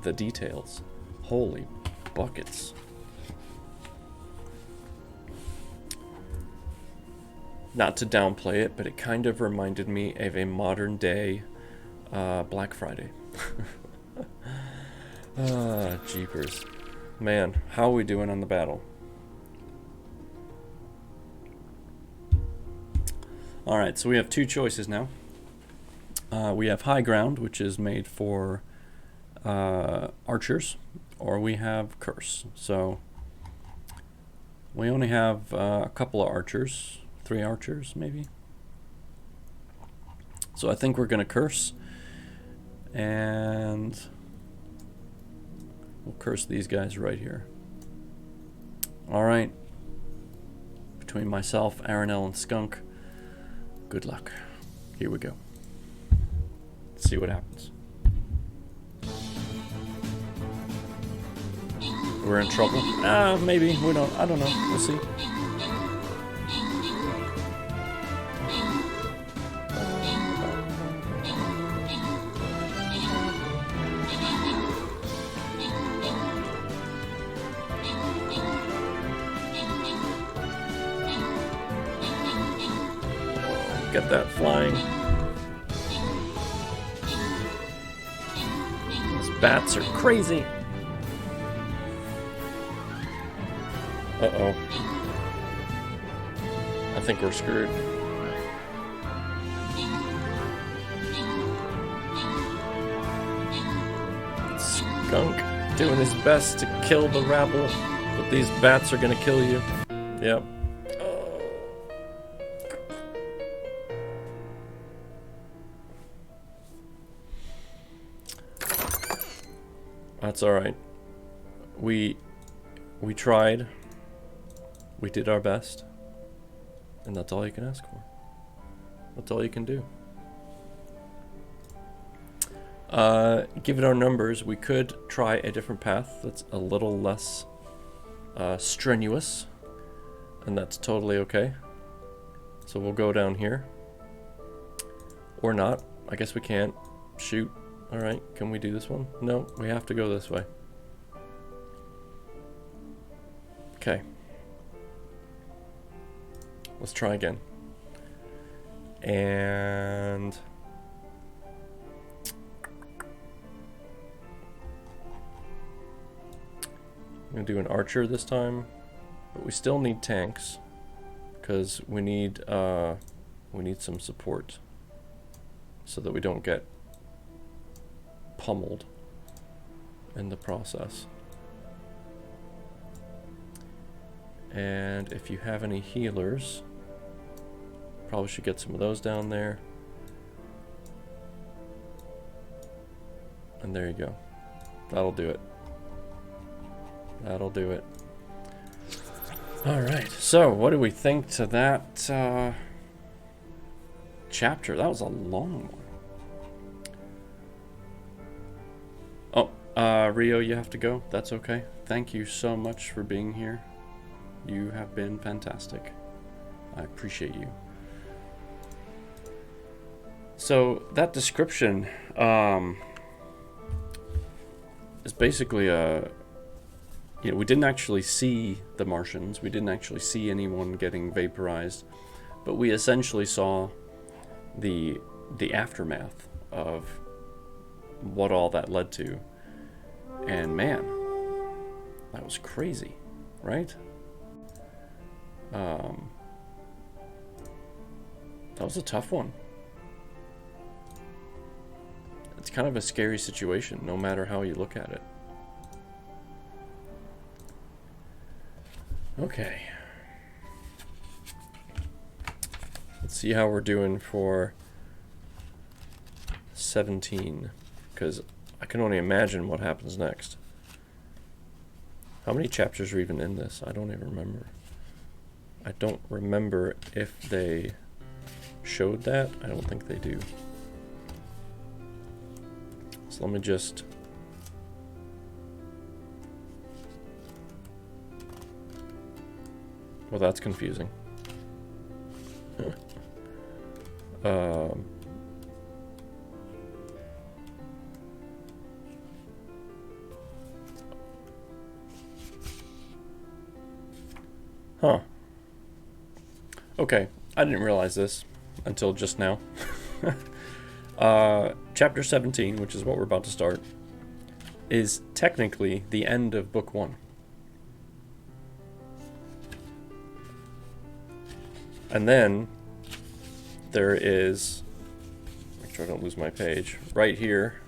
the details. Holy buckets. Not to downplay it, but it kind of reminded me of a modern day Black Friday. Jeepers. Man, how are we doing on the battle? Alright, so we have 2 choices now. We have High Ground, which is made for archers, or we have Curse. So we only have a couple of archers. 3 archers, maybe. So I think we're going to curse. And we'll curse these guys right here. Alright. Between myself, Aranel, and Skunk, good luck. Here we go. Let's see what happens. We're in trouble. Maybe. We don't. I don't know. We'll see. Get that flying. These bats are crazy. Uh-oh. I think we're screwed. Skunk doing his best to kill the rabble, but these bats are gonna kill you. Yep. That's alright. We tried. We did our best. And that's all you can ask for. That's all you can do. Given our numbers, we could try a different path that's a little less strenuous. And that's totally okay. So we'll go down here. Or not. I guess we can't. Shoot. Alright, can we do this one? No, we have to go this way. Okay. Let's try again. And I'm gonna do an archer this time, but we still need tanks because we need some support so that we don't get pummeled in the process. And if you have any healers, probably should get some of those down there. And there you go. That'll do it. That'll do it. Alright, so what do we think to that chapter? That was a long one. Oh, Rio, you have to go. That's okay. Thank you so much for being here. You have been fantastic. I appreciate you. So that description is basically we didn't actually see the Martians. We didn't actually see anyone getting vaporized, but we essentially saw the aftermath of what all that led to. And man, that was crazy, right? That was a tough one. It's kind of a scary situation, no matter how you look at it. Okay. Let's see how we're doing for 17, because I can only imagine what happens next. How many chapters are even in this? I don't even remember. I don't remember if they showed that. I don't think they do. So let me just... Well, that's confusing. Huh. Okay, I didn't realize this until just now. Chapter 17, which is what we're about to start, is technically the end of Book 1. And then there is, make sure I don't lose my page, right here,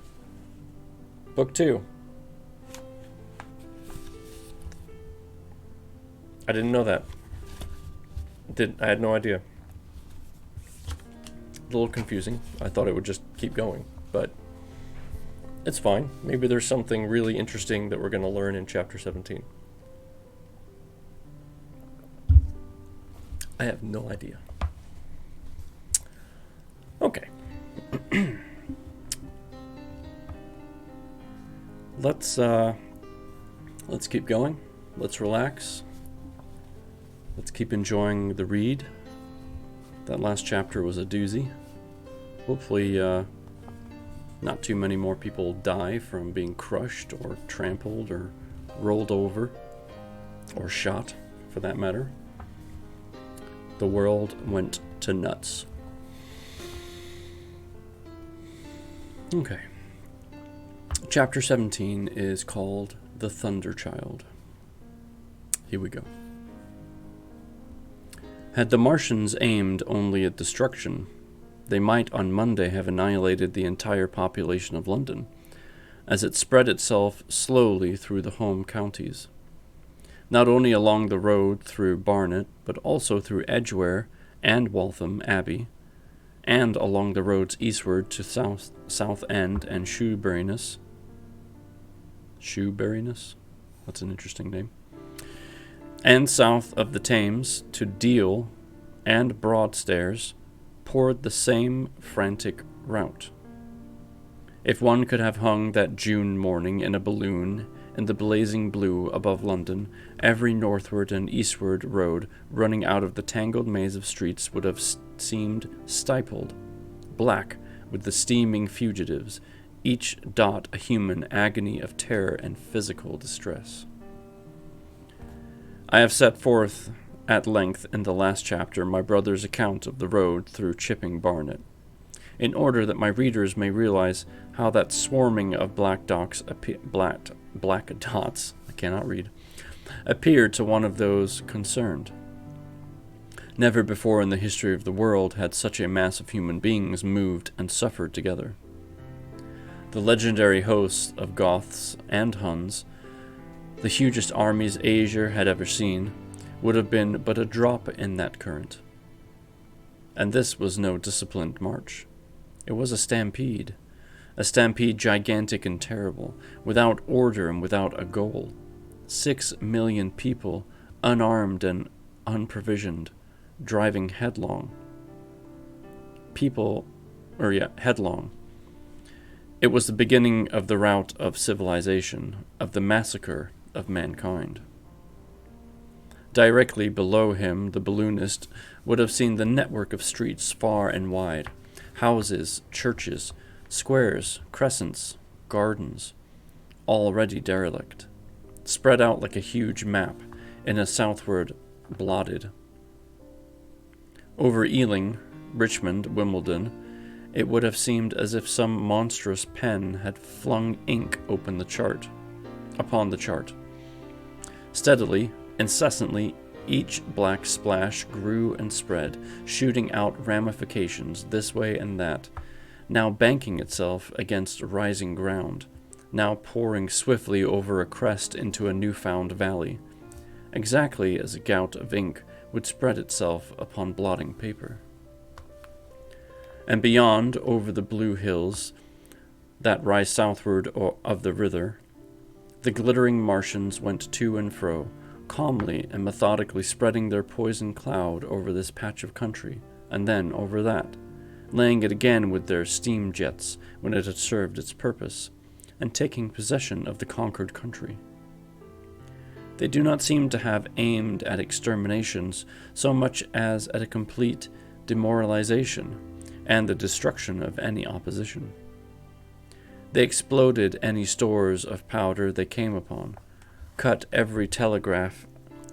Book 2. I didn't know that. I had no idea. A little confusing. I thought it would just keep going, but it's fine. Maybe there's something really interesting that we're going to learn in Chapter 17. I have no idea. Okay. Let's keep going. Let's relax. Let's keep enjoying the read. That last chapter was a doozy. Hopefully, not too many more people die from being crushed or trampled or rolled over or shot, for that matter. The world went to nuts. Okay. Chapter 17 is called The Thunder Child. Here we go. Had the Martians aimed only at destruction, they might on Monday have annihilated the entire population of London, as it spread itself slowly through the home counties. Not only along the road through Barnet, but also through Edgware and Waltham Abbey, and along the roads eastward to Southend and Shoeburyness. Shoeburyness? That's an interesting name. And south of the Thames to Deal and Broadstairs poured the same frantic rout. If one could have hung that June morning in a balloon in the blazing blue above London, every northward and eastward road running out of the tangled maze of streets would have seemed stifled, black with the steaming fugitives, each dot a human agony of terror and physical distress. I have set forth at length in the last chapter my brother's account of the road through Chipping Barnet, in order that my readers may realize how that swarming of black dots, I cannot read, appeared to one of those concerned. Never before in the history of the world had such a mass of human beings moved and suffered together. The legendary hosts of Goths and Huns, the hugest armies Asia had ever seen, would have been but a drop in that current. And this was no disciplined march. It was a stampede gigantic and terrible, without order and without a goal. 6 million people, unarmed and unprovisioned, driving headlong. Headlong. It was the beginning of the rout of civilization, of the massacre of mankind. Directly below him, the balloonist would have seen the network of streets far and wide, houses, churches, squares, crescents, gardens, already derelict, spread out like a huge map in a southward blotted. Over Ealing, Richmond, Wimbledon, it would have seemed as if some monstrous pen had flung ink upon the chart. Steadily, incessantly, each black splash grew and spread, shooting out ramifications this way and that, now banking itself against rising ground, now pouring swiftly over a crest into a new-found valley, exactly as a gout of ink would spread itself upon blotting paper. And beyond, over the blue hills that rise southward of the river, the glittering Martians went to and fro, calmly and methodically spreading their poison cloud over this patch of country, and then over that, laying it again with their steam jets when it had served its purpose, and taking possession of the conquered country. They do not seem to have aimed at exterminations so much as at a complete demoralization and the destruction of any opposition. They exploded any stores of powder they came upon, cut every telegraph,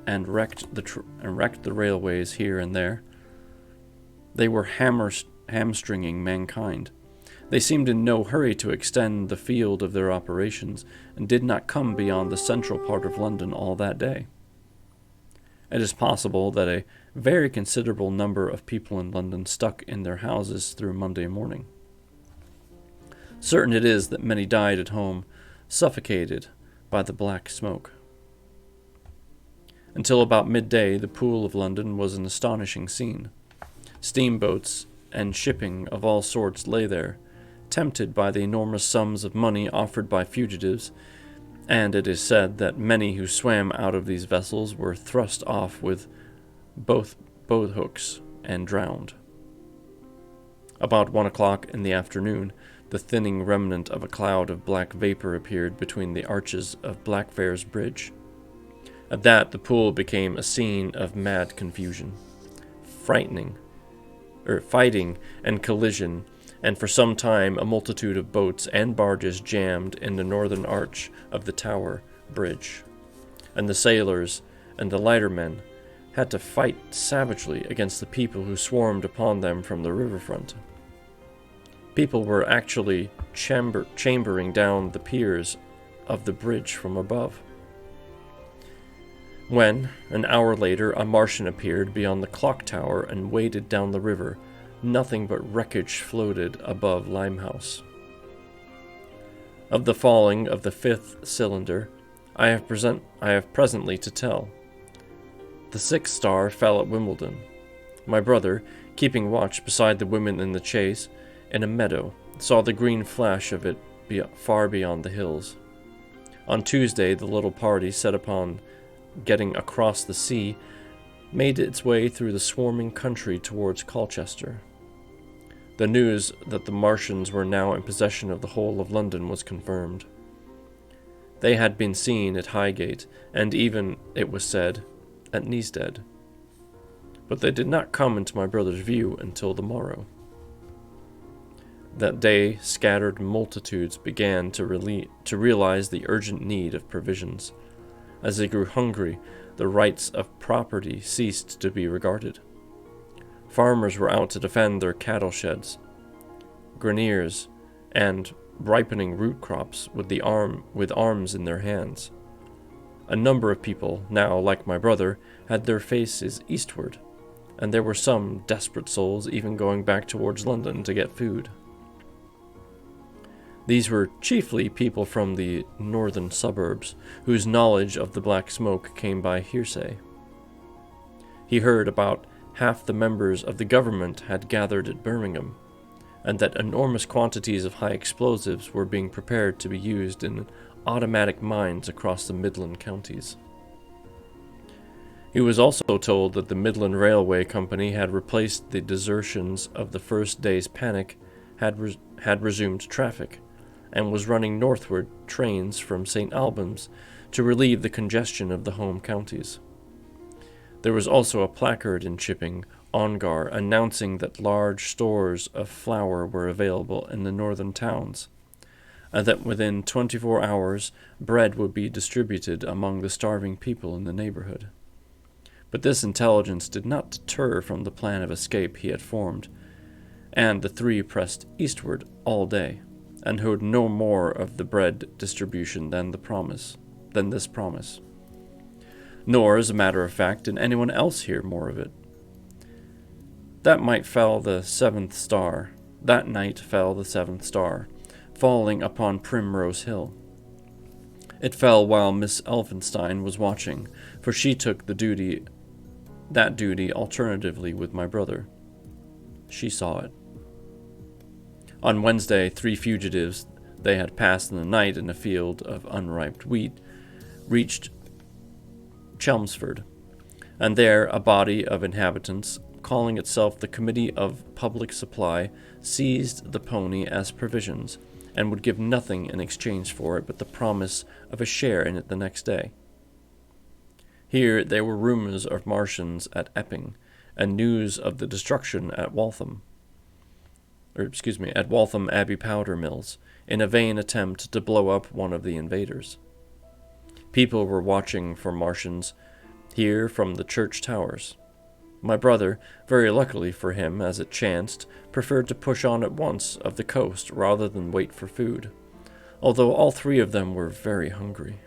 and wrecked the railways here and there. They were hamstringing mankind. They seemed in no hurry to extend the field of their operations, and did not come beyond the central part of London all that day. It is possible that a very considerable number of people in London stuck in their houses through Monday morning. Certain it is that many died at home, suffocated by the black smoke. Until about midday, the Pool of London was an astonishing scene. Steamboats and shipping of all sorts lay there, tempted by the enormous sums of money offered by fugitives, and it is said that many who swam out of these vessels were thrust off with both boat hooks and drowned. About 1 o'clock in the afternoon, the thinning remnant of a cloud of black vapor appeared between the arches of Blackfriars Bridge. At that, the pool became a scene of mad confusion, fighting and collision, and for some time a multitude of boats and barges jammed in the northern arch of the Tower Bridge, and the sailors and the lightermen had to fight savagely against the people who swarmed upon them from the riverfront. People were actually chambering down the piers of the bridge from above. When, an hour later, a Martian appeared beyond the clock tower and waded down the river, nothing but wreckage floated above Limehouse. Of the falling of the 5th cylinder, I have presently to tell. The 6th star fell at Wimbledon. My brother, keeping watch beside the women in the chase, in a meadow, saw the green flash of it far beyond the hills. On Tuesday, the little party set upon getting across the sea made its way through the swarming country towards Colchester. The news that the Martians were now in possession of the whole of London was confirmed. They had been seen at Highgate, and even, it was said, at Neasdead. But they did not come into my brother's view until the morrow. That day, scattered multitudes began to realize the urgent need of provisions. As they grew hungry, the rights of property ceased to be regarded. Farmers were out to defend their cattle sheds, granaries, and ripening root crops with arms in their hands. A number of people, now, like my brother, had their faces eastward, and there were some desperate souls even going back towards London to get food. These were chiefly people from the northern suburbs, whose knowledge of the black smoke came by hearsay. He heard about half the members of the government had gathered at Birmingham, and that enormous quantities of high explosives were being prepared to be used in automatic mines across the Midland counties. He was also told that the Midland Railway Company had replaced the desertions of the first day's panic, had resumed traffic, and was running northward trains from St. Albans to relieve the congestion of the home counties. There was also a placard in Chipping, Ongar, announcing that large stores of flour were available in the northern towns, and that within 24 hours bread would be distributed among the starving people in the neighborhood. But this intelligence did not deter from the plan of escape he had formed, and the three pressed eastward all day, and heard no more of the bread distribution than this promise. Nor, as a matter of fact, did anyone else hear more of it. That night fell the seventh star, falling upon Primrose Hill. It fell while Miss Elphinstone was watching, for she took that duty alternatively with my brother. She saw it. On Wednesday, 3 fugitives they had passed in the night in a field of unripe wheat reached Chelmsford, and there a body of inhabitants, calling itself the Committee of Public Supply, seized the pony as provisions, and would give nothing in exchange for it but the promise of a share in it the next day. Here there were rumors of Martians at Epping, and news of the destruction at Waltham Abbey powder mills, in a vain attempt to blow up one of the invaders. People were watching for Martians here from the church towers. My brother, very luckily for him as it chanced, preferred to push on at once of the coast rather than wait for food, although all 3 of them were very hungry.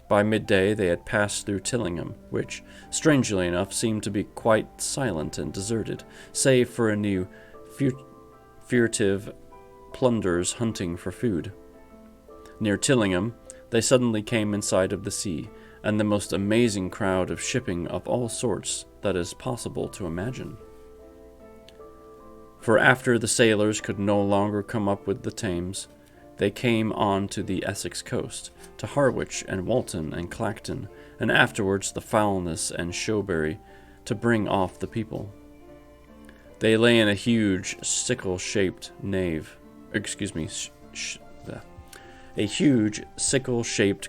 By midday they had passed through Tillingham, which, strangely enough, seemed to be quite silent and deserted, save for a new furtive plunderers hunting for food. Near Tillingham, they suddenly came in sight of the sea, and the most amazing crowd of shipping of all sorts that is possible to imagine. For after the sailors could no longer come up with the Thames, they came on to the Essex coast, to Harwich and Walton and Clacton, and afterwards the Foulness and Showbury, to bring off the people. They lay in a huge sickle-shaped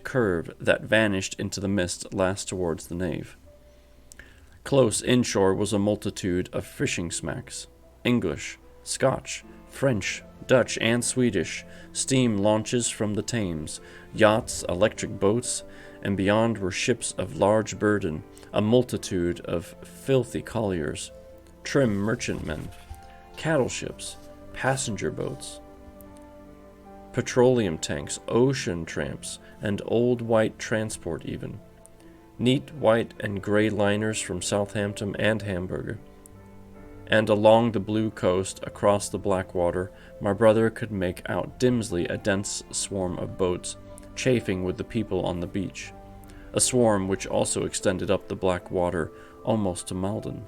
curve that vanished into the mist last towards the nave. Close inshore was a multitude of fishing smacks, English, Scotch, French, Dutch, and Swedish, steam launches from the Thames, yachts, electric boats, and beyond were ships of large burden, a multitude of filthy colliers, trim merchantmen, cattle ships, passenger boats, petroleum tanks, ocean tramps, and old white transport even, neat white and grey liners from Southampton and Hamburg. And along the blue coast, across the black water, my brother could make out dimly a dense swarm of boats, chafing with the people on the beach, a swarm which also extended up the black water almost to Malden.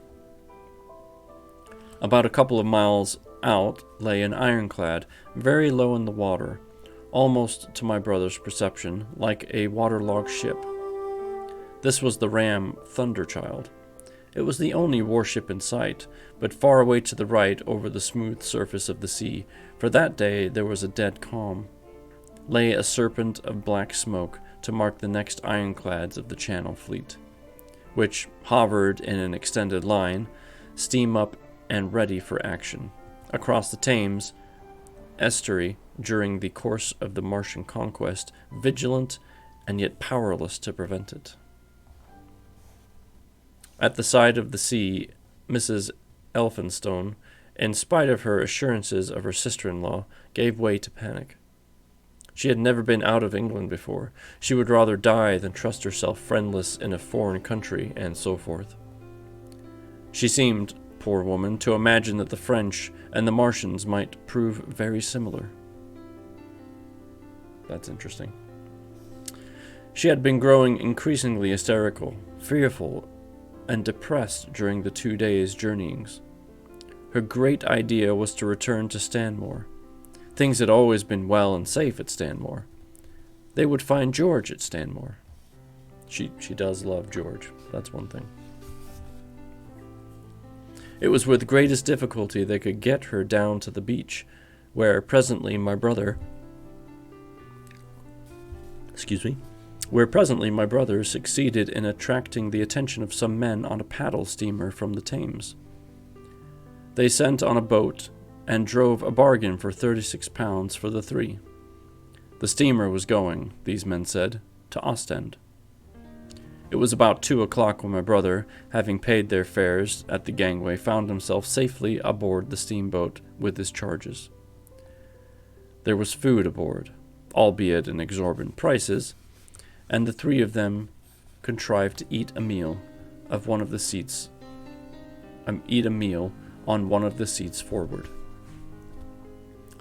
About a couple of miles out lay an ironclad, very low in the water, almost to my brother's perception, like a waterlogged ship. This was the ram Thunderchild. It was the only warship in sight, but far away to the right over the smooth surface of the sea, for that day there was a dead calm, lay a serpent of black smoke to mark the next ironclads of the Channel fleet, which hovered in an extended line, steam up and ready for action, across the Thames estuary during the course of the Martian conquest, vigilant and yet powerless to prevent it. At the side of the sea, Mrs. Elphinstone, in spite of her assurances of her sister-in-law, gave way to panic. She had never been out of England before. She would rather die than trust herself friendless in a foreign country, and so forth. She seemed, poor woman, to imagine that the French and the Martians might prove very similar. That's interesting. She had been growing increasingly hysterical, fearful, and depressed during the 2 days' journeyings. Her great idea was to return to Stanmore. Things had always been well and safe at Stanmore. They would find George at Stanmore. She does love George, that's one thing. It was with greatest difficulty they could get her down to the beach, where presently my brother, where presently my brother succeeded in attracting the attention of some men on a paddle steamer from the Thames. They sent on a boat and drove a bargain for £36 for the three. The steamer was going, these men said, to Ostend. It was about 2 o'clock when my brother, having paid their fares at the gangway, found himself safely aboard the steamboat with his charges. There was food aboard, albeit in exorbitant prices, and the three of them contrived to eat a meal on one of the seats forward.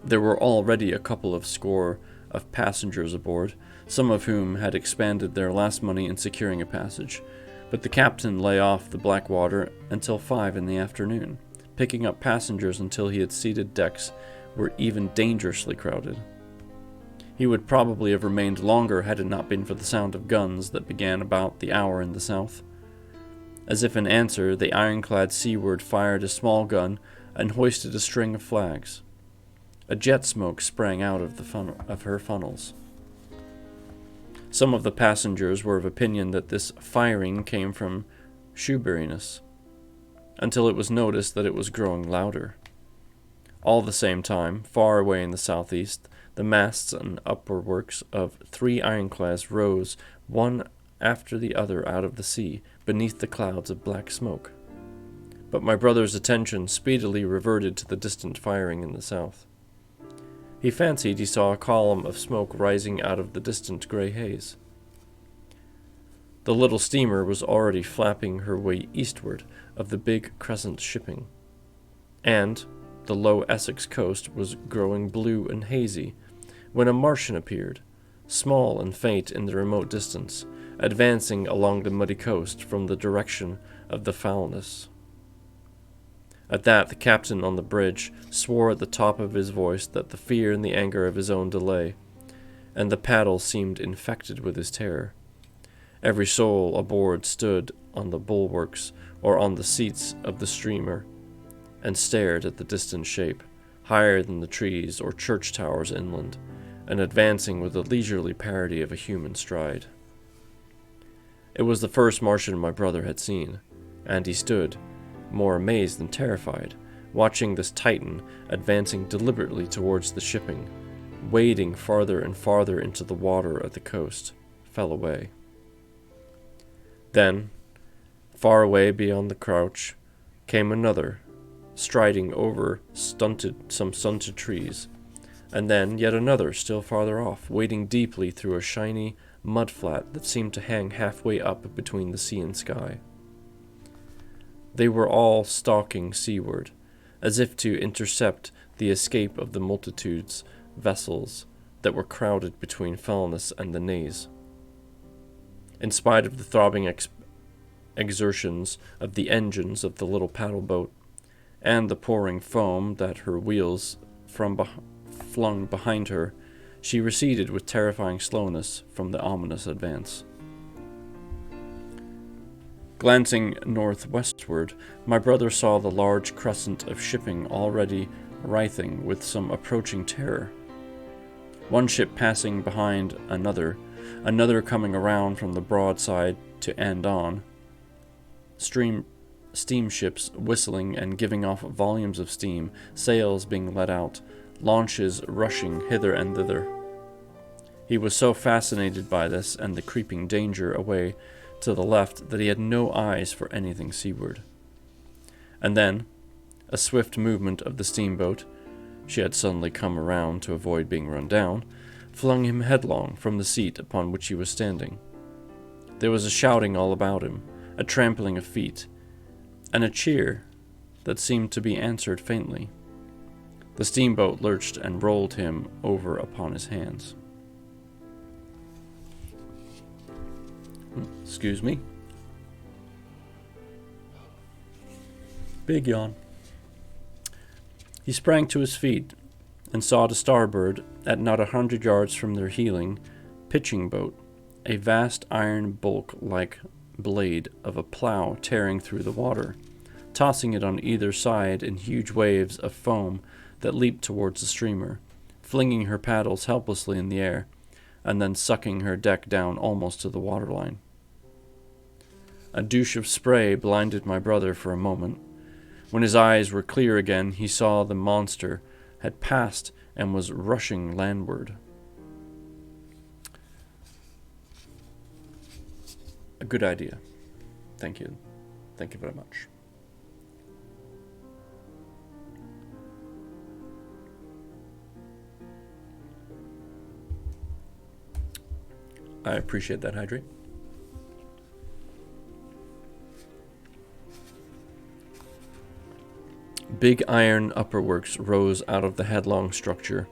There were already a couple of score of passengers aboard, some of whom had expended their last money in securing a passage, but the captain lay off the Blackwater until 5 in the afternoon, picking up passengers until he had seated decks were even dangerously crowded. He would probably have remained longer had it not been for the sound of guns that began about the hour in the south. As if in answer, the ironclad Seaward fired a small gun and hoisted a string of flags. A jet smoke sprang out of her funnels. Some of the passengers were of opinion that this firing came from shoeburyness, until it was noticed that it was growing louder. All the same time, far away in the southeast, the masts and upper works of 3 ironclads rose one after the other out of the sea, beneath the clouds of black smoke. But my brother's attention speedily reverted to the distant firing in the south. He fancied he saw a column of smoke rising out of the distant grey haze. The little steamer was already flapping her way eastward of the big crescent shipping, and the low Essex coast was growing blue and hazy, when a Martian appeared, small and faint in the remote distance, advancing along the muddy coast from the direction of the Foulness. At that, the captain on the bridge swore at the top of his voice that the fear and the anger of his own delay, and the paddle seemed infected with his terror. Every soul aboard stood on the bulwarks or on the seats of the steamer, and stared at the distant shape, higher than the trees or church towers inland, and advancing with the leisurely parity of a human stride. It was the first Martian my brother had seen, and he stood, more amazed than terrified, watching this Titan advancing deliberately towards the shipping, wading farther and farther into the water at the coast, fell away. Then, far away beyond the crouch, came another, striding over some stunted trees, and then yet another still farther off, wading deeply through a shiny mud flat that seemed to hang halfway up between the sea and sky. They were all stalking seaward, as if to intercept the escape of the multitudes vessels that were crowded between Foulness and the Naze. In spite of the throbbing exertions of the engines of the little paddle boat, and the pouring foam that her wheels flung behind her, she receded with terrifying slowness from the ominous advance. Glancing northwestward, my brother saw the large crescent of shipping already writhing with some approaching terror. One ship passing behind another coming around from the broadside to end on, steamships whistling and giving off volumes of steam, sails being let out, launches rushing hither and thither. He was so fascinated by this and the creeping danger away to the left that he had no eyes for anything seaward. And then, a swift movement of the steamboat, she had suddenly come around to avoid being run down, flung him headlong from the seat upon which he was standing. There was a shouting all about him, a trampling of feet, and a cheer that seemed to be answered faintly. The steamboat lurched and rolled him over upon his hands. Excuse me. Big yawn. He sprang to his feet and saw to starboard, at not 100 yards from their heeling pitching boat, a vast iron bulk-like blade of a plough tearing through the water, tossing it on either side in huge waves of foam that leaped towards the steamer, flinging her paddles helplessly in the air, and then sucking her deck down almost to the waterline. A douche of spray blinded my brother for a moment. When his eyes were clear again, he saw the monster had passed and was rushing landward. A good idea. Thank you. Thank you very much. I appreciate that, Hydrate. Big iron upperworks rose out of the headlong structure,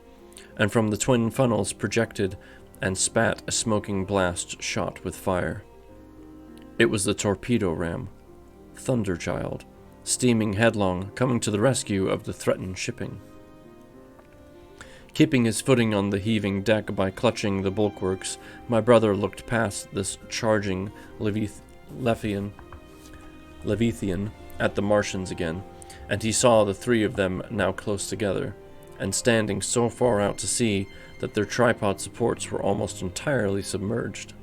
and from the twin funnels projected and spat a smoking blast shot with fire. It was the torpedo ram, Thunderchild, steaming headlong, coming to the rescue of the threatened shipping. Keeping his footing on the heaving deck by clutching the bulwarks, my brother looked past this charging Leviathan at the Martians again, and he saw the three of them now close together, and standing so far out to sea that their tripod supports were almost entirely submerged.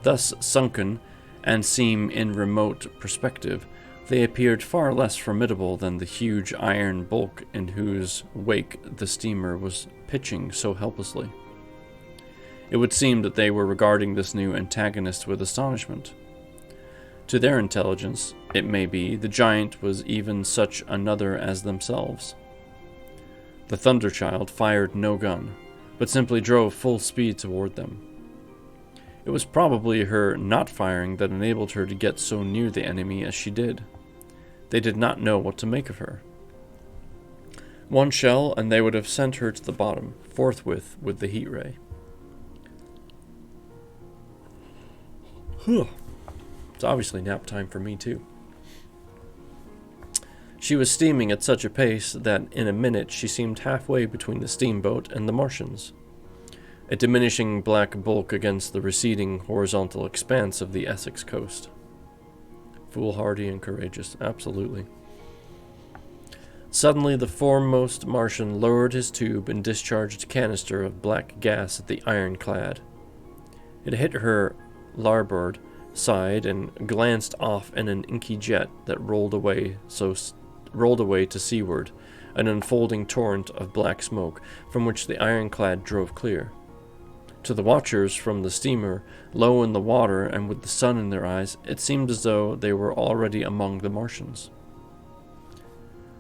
Thus sunken, and seen in remote perspective, they appeared far less formidable than the huge iron bulk in whose wake the steamer was pitching so helplessly. It would seem that they were regarding this new antagonist with astonishment. To their intelligence, it may be, the giant was even such another as themselves. The Thunderchild fired no gun, but simply drove full speed toward them. It was probably her not firing that enabled her to get so near the enemy as she did. They did not know what to make of her. One shell, and they would have sent her to the bottom, forthwith with the heat ray. It's obviously nap time for me, too. She was steaming at such a pace that in a minute she seemed halfway between the steamboat and the Martians, a diminishing black bulk against the receding horizontal expanse of the Essex coast. Foolhardy and courageous, absolutely. Suddenly the foremost Martian lowered his tube and discharged a canister of black gas at the ironclad. It hit her larboard side and glanced off in an inky jet that rolled away to seaward, an unfolding torrent of black smoke from which the ironclad drove clear. To the watchers from the steamer, low in the water and with the sun in their eyes, it seemed as though they were already among the Martians.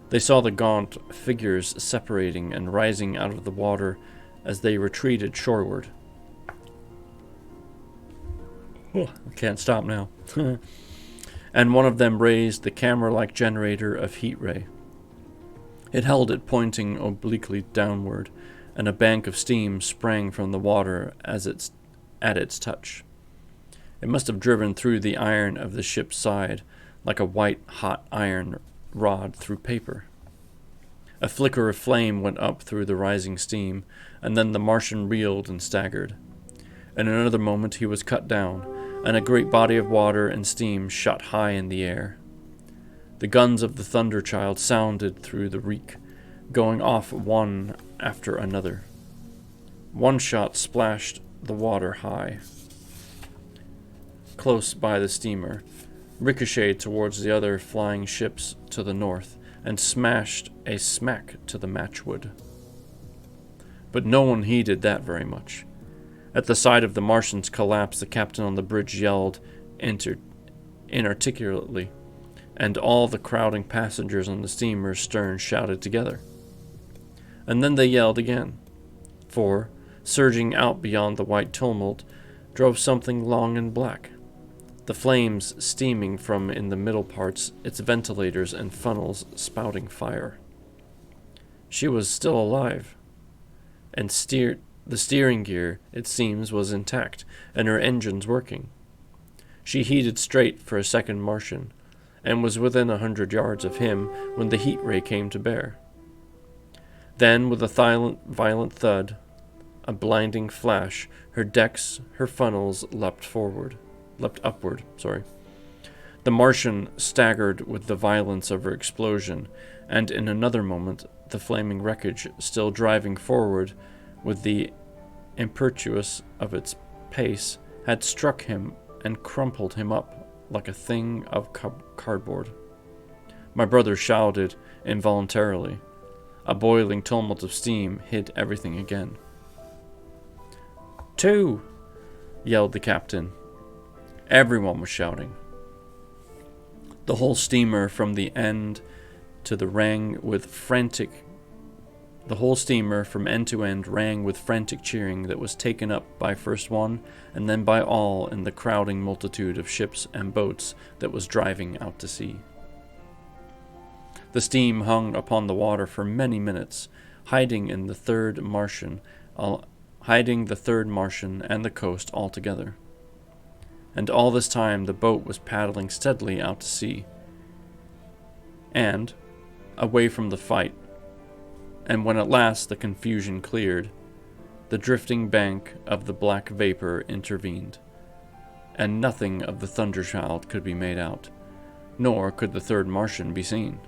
They saw the gaunt figures separating and rising out of the water as they retreated shoreward. I can't stop now. And one of them raised the camera-like generator of heat ray. It held it pointing obliquely downward, and a bank of steam sprang from the water at its touch. It must have driven through the iron of the ship's side, like a white, hot iron rod through paper. A flicker of flame went up through the rising steam, and then the Martian reeled and staggered. In another moment he was cut down, and a great body of water and steam shot high in the air. The guns of the Thunderchild sounded through the reek, going off one after another. One shot splashed the water high, close by the steamer, ricocheted towards the other flying ships to the north, and smashed a smack to the matchwood. But no one heeded that very much. At the sight of the Martian's collapse, the captain on the bridge yelled inarticulately, and all the crowding passengers on the steamer's stern shouted together. And then they yelled again, for, surging out beyond the white tumult, drove something long and black, the flames steaming from in the middle parts, its ventilators and funnels spouting fire. She was still alive, and the steering gear, it seems, was intact, and her engines working. She headed straight for a second Martian, and was within 100 yards of him when the heat ray came to bear. Then, with a violent thud, a blinding flash, her decks, her funnels leapt upward. The Martian staggered with the violence of her explosion, and in another moment, the flaming wreckage still driving forward with the impetuous of its pace, had struck him and crumpled him up like a thing of cardboard. My brother shouted involuntarily. A boiling tumult of steam hid everything again. "Two!" yelled the captain. Everyone was shouting. The whole steamer from the end to the rang with frantic. The whole steamer from end to end rang with frantic cheering that was taken up by first one and then by all in the crowding multitude of ships and boats that was driving out to sea. The steam hung upon the water for many minutes, hiding the third Martian and the coast altogether. And all this time the boat was paddling steadily out to sea, and away from the fight. And when at last the confusion cleared, the drifting bank of the black vapor intervened, and nothing of the Thunderchild could be made out, nor could the third Martian be seen.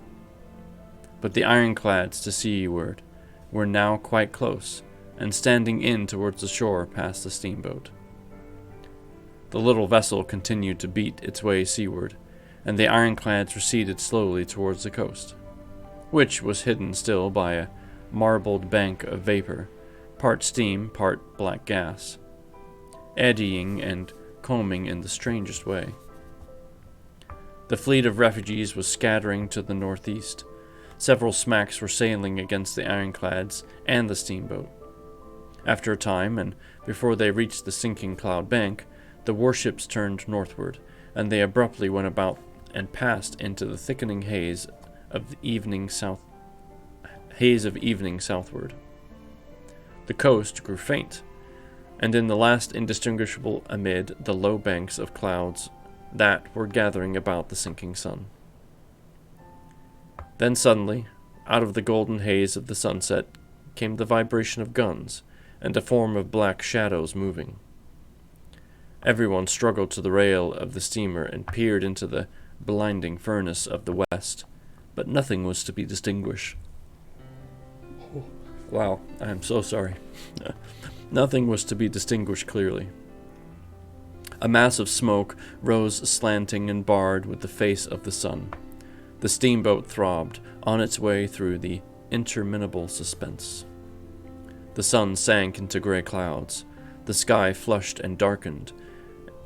But the ironclads to seaward were now quite close, and standing in towards the shore past the steamboat. The little vessel continued to beat its way seaward, and the ironclads receded slowly towards the coast, which was hidden still by a marbled bank of vapor, part steam, part black gas, eddying and combing in the strangest way. The fleet of refugees was scattering to the northeast. Several smacks were sailing against the ironclads and the steamboat. After a time, and before they reached the sinking cloud bank, the warships turned northward, and they abruptly went about and passed into the thickening haze of evening southward. The coast grew faint, and in the last indistinguishable amid the low banks of clouds that were gathering about the sinking sun. Then suddenly, out of the golden haze of the sunset, came the vibration of guns, and a form of black shadows moving. Everyone struggled to the rail of the steamer and peered into the blinding furnace of the west, but nothing was to be distinguished. Wow, I'm so sorry. Nothing was to be distinguished clearly. A mass of smoke rose slanting and barred with the face of the sun. The steamboat throbbed on its way through the interminable suspense. The sun sank into gray clouds. The sky flushed and darkened.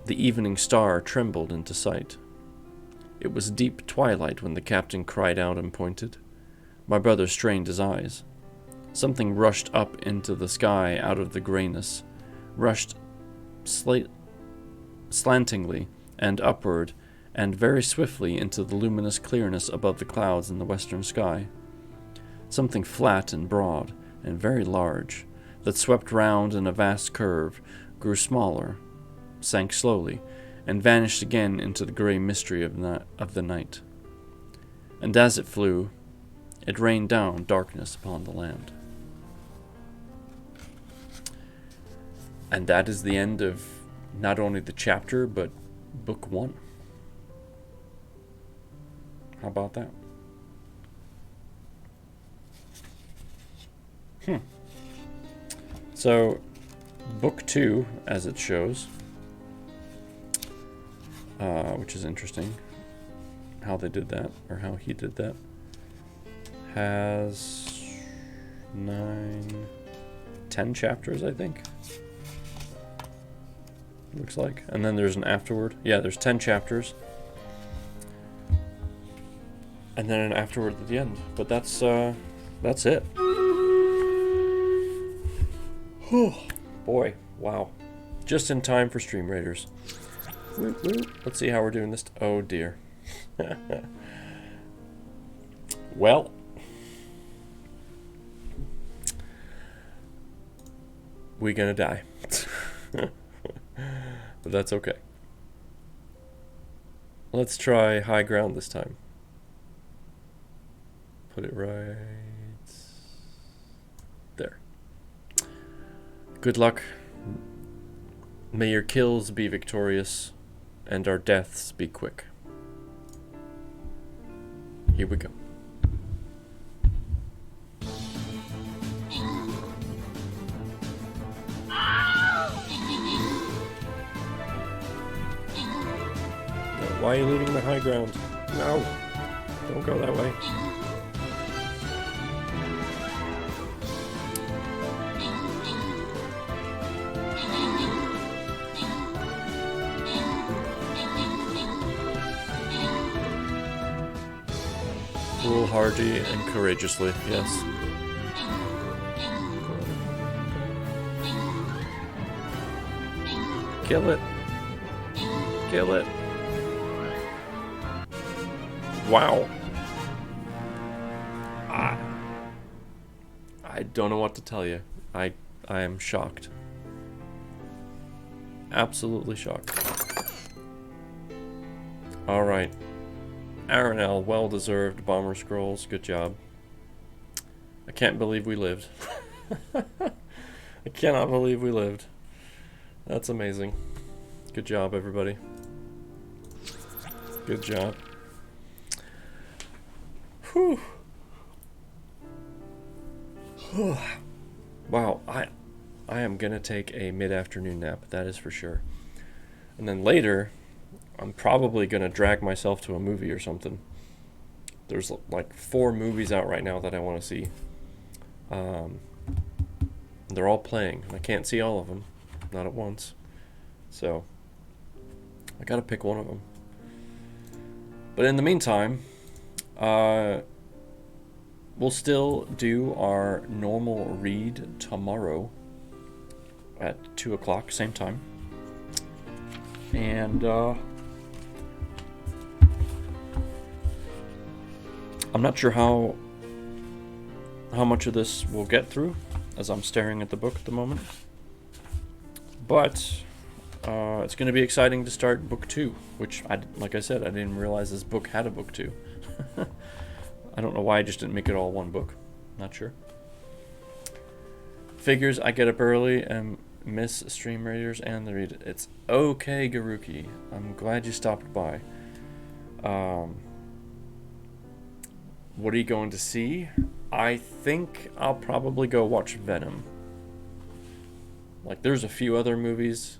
The evening star trembled into sight. It was deep twilight when the captain cried out and pointed. My brother strained his eyes. Something rushed up into the sky out of the grayness, rushed slantingly and upward, and very swiftly into the luminous clearness above the clouds in the western sky. Something flat and broad, and very large, that swept round in a vast curve, grew smaller, sank slowly, and vanished again into the grey mystery of the night. And as it flew, it rained down darkness upon the land. And that is the end of not only the chapter, but book 1. How about that? So, book 2, as it shows, which is interesting, how they did that, or how he did that, has 10 chapters, I think. Looks like. And then there's an afterword. Yeah, there's 10 chapters. And then an afterword at the end. But that's it. Boy, wow. Just in time for Stream Raiders. Let's see how we're doing this. Oh dear. Well. We're gonna die. But that's okay. Let's try high ground this time. Put it right there. Good luck. May your kills be victorious and our deaths be quick. Here we go. Why are you leaving the high ground? No! Don't go that way. Foolhardy and courageously, yes. Kill it. Kill it. Wow. I don't know what to tell you. I am shocked. Absolutely shocked. Alright. Aaron L., well-deserved Bomber Scrolls. Good job. I can't believe we lived. I cannot believe we lived. That's amazing. Good job, everybody. Good job. Whew. Wow, I am gonna take a mid-afternoon nap, that is for sure. And then later, I'm probably gonna drag myself to a movie or something. There's like 4 movies out right now that I want to see. They're all playing. I can't see all of them, not at once. So I gotta pick one of them. But in the meantime, we'll still do our normal read tomorrow at 2 o'clock, same time. And I'm not sure how much of this we'll get through, as I'm staring at the book at the moment. But it's going to be exciting to start book 2, which, like I said, I didn't realize this book had a book 2. I don't know why I just didn't make it all one book. Not sure. Figures I get up early and miss Stream Raiders and the read. It's okay, Garuki. I'm glad you stopped by. What are you going to see? I think I'll probably go watch Venom. Like, there's a few other movies.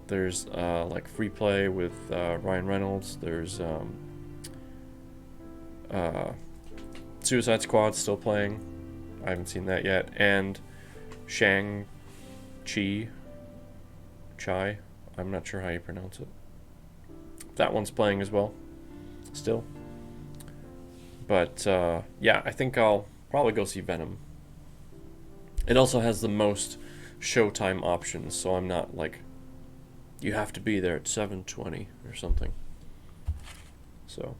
There's like Free Play with Ryan Reynolds. There's Suicide Squad still playing. I haven't seen that yet. And Shang-Chi. I'm not sure how you pronounce it. That one's playing as well. Still. But yeah, I think I'll probably go see Venom. It also has the most showtime options, so I'm not like, you have to be there at 7:20 or something. So.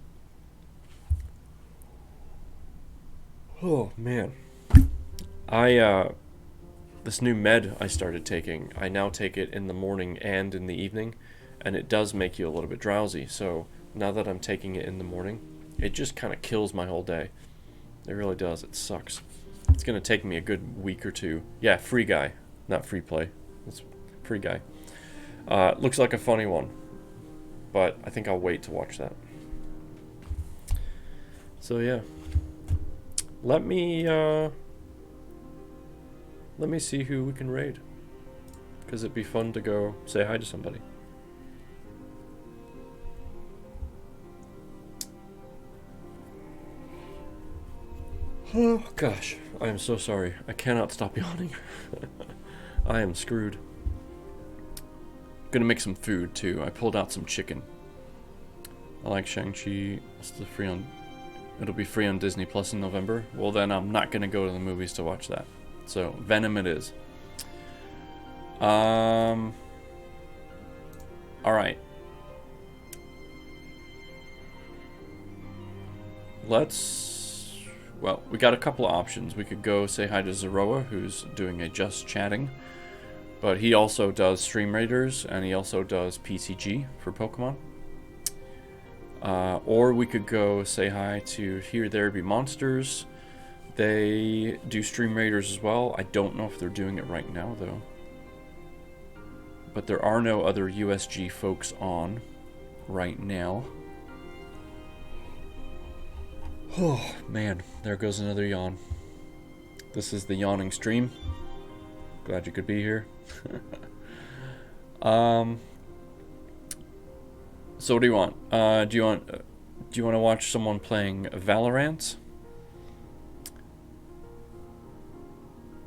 Oh man. This new med I started taking, I now take it in the morning and in the evening, and it does make you a little bit drowsy. So now that I'm taking it in the morning, it just kind of kills my whole day. It really does. It sucks. It's going to take me a good week or two. Yeah, Free Guy. Not Free Play. It's Free Guy. Looks like a funny one, but I think I'll wait to watch that. So yeah. Let me see who we can raid, because it'd be fun to go say hi to somebody. Oh gosh, I am so sorry. I cannot stop yawning. I am screwed. Gonna make some food too. I pulled out some chicken. I like Shang-Chi. It'll be free on Disney Plus in November. Well, then I'm not gonna go to the movies to watch that. So Venom it is. All right. Well, we got a couple of options. We could go say hi to Zeroa, who's doing a Just Chatting. But he also does Stream Raiders, and he also does PCG for Pokemon. Or we could go say hi to Here There Be Monsters. They do Stream Raiders as well. I don't know if they're doing it right now, though. But there are no other USG folks on right now. Oh, man. There goes another yawn. This is the yawning stream. Glad you could be here. So what do you want? Do you want to watch someone playing Valorant?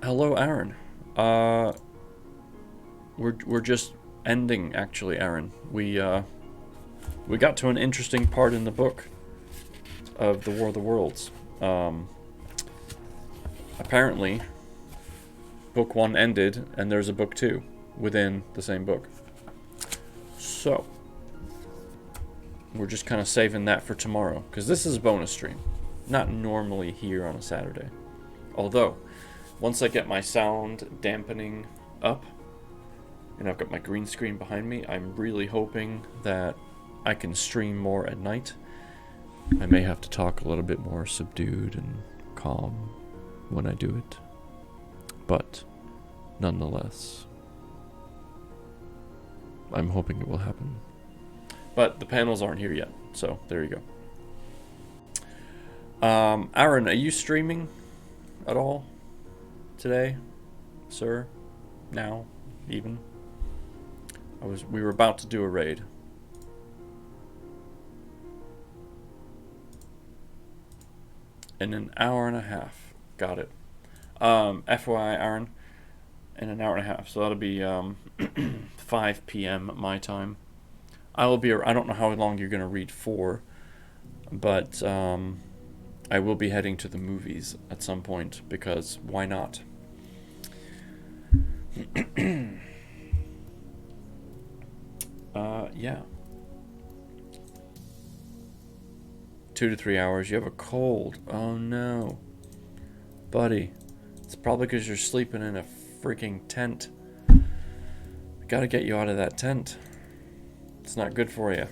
Hello, Aaron. We're just ending, actually, Aaron. We got to an interesting part in the book of the War of the Worlds. Apparently, book 1 ended, and there's a book 2 within the same book. So, we're just kind of saving that for tomorrow, because this is a bonus stream. Not normally here on a Saturday. Although, once I get my sound dampening up, and I've got my green screen behind me, I'm really hoping that I can stream more at night. I may have to talk a little bit more subdued and calm when I do it. But, nonetheless, I'm hoping it will happen. But the panels aren't here yet, so there you go. Aaron, are you streaming at all today, sir? Now, even? We were about to do a raid. In an hour and a half. Got it. FYI, Aaron, in an hour and a half. So that'll be 5 p.m. my time. I don't know how long you're going to read for, but I will be heading to the movies at some point, because why not? Yeah. 2 to 3 hours. You have a cold. Oh no. Buddy. It's probably because you're sleeping in a freaking tent. I gotta get you out of that tent. It's not good for you.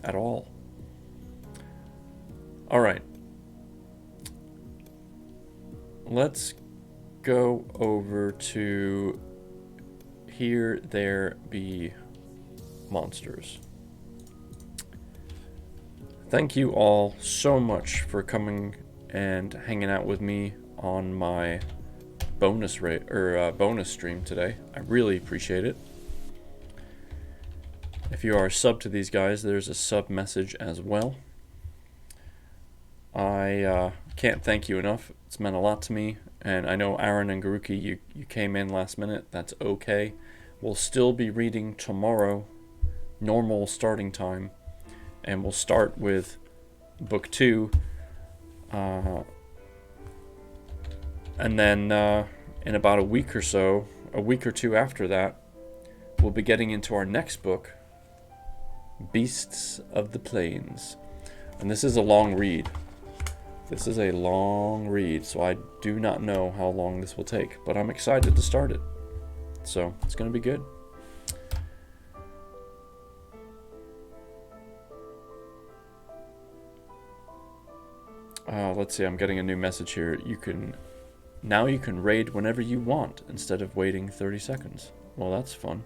At all. Alright. Let's go over to Here There Be Monsters. Thank you all so much for coming and hanging out with me on my bonus stream today. I really appreciate it. If you are a sub to these guys, there's a sub message as well. I can't thank you enough. It's meant a lot to me, and I know Aaron and Garuki, you came in last minute. That's okay. We'll still be reading tomorrow, normal starting time, and we'll start with book 2, and then in about a week or so, a week or two after that, we'll be getting into our next book, Beasts of the Plains. And this is a long read. This is a long read, so I do not know how long this will take, but I'm excited to start it. So, it's going to be good. Let's see, I'm getting a new message here. Now you can raid whenever you want instead of waiting 30 seconds. Well, that's fun.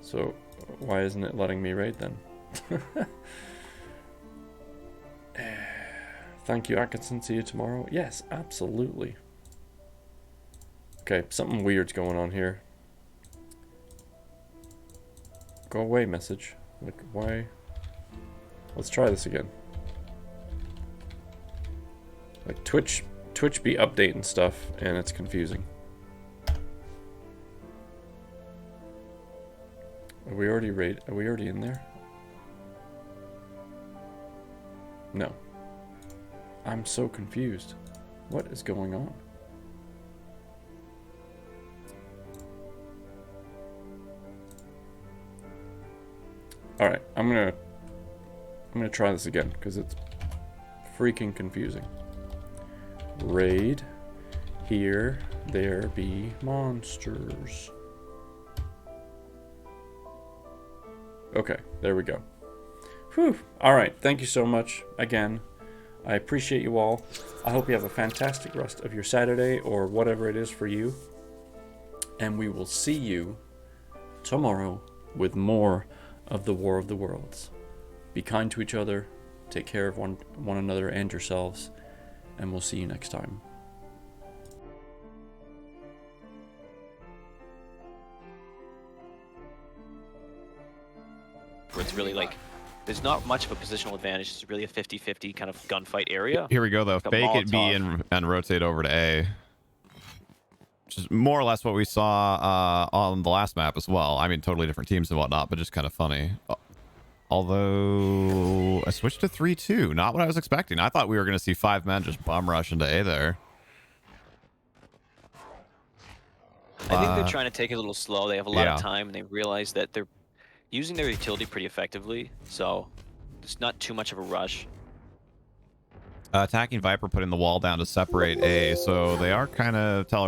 So, why isn't it letting me raid then? Thank you, Atkinson. See you tomorrow. Yes, absolutely. Okay, something weird's going on here. Go away, message. Like, why? Let's try this again. Like, Twitch be updating stuff, and it's confusing. Are we already in there? No. I'm so confused. What is going on? Alright, I'm gonna try this again, because it's freaking confusing. Raid. Here there be monsters. Okay, there we go. Whew. Alright, thank you so much again. I appreciate you all. I hope you have a fantastic rest of your Saturday, or whatever it is for you. And we will see you tomorrow with more of the War of the Worlds. Be kind to each other, take care of one another and yourselves, and we'll see you next time. it's really like there's not much of a positional advantage. It's really a 50-50 kind of gunfight area. Here we go, though. Got Fake it B Molotov. and rotate over to A. Which is more or less what we saw on the last map as well. I mean, totally different teams and whatnot, but just kind of funny. Although, I switched to 3-2. Not what I was expecting. I thought we were going to see 5 men just bum rush into A there. I think they're trying to take it a little slow. They have a lot Yeah. of time, and they realize that they're using their utility pretty effectively, so it's not too much of a rush. Attacking Viper putting the wall down to separate A, so they are kind of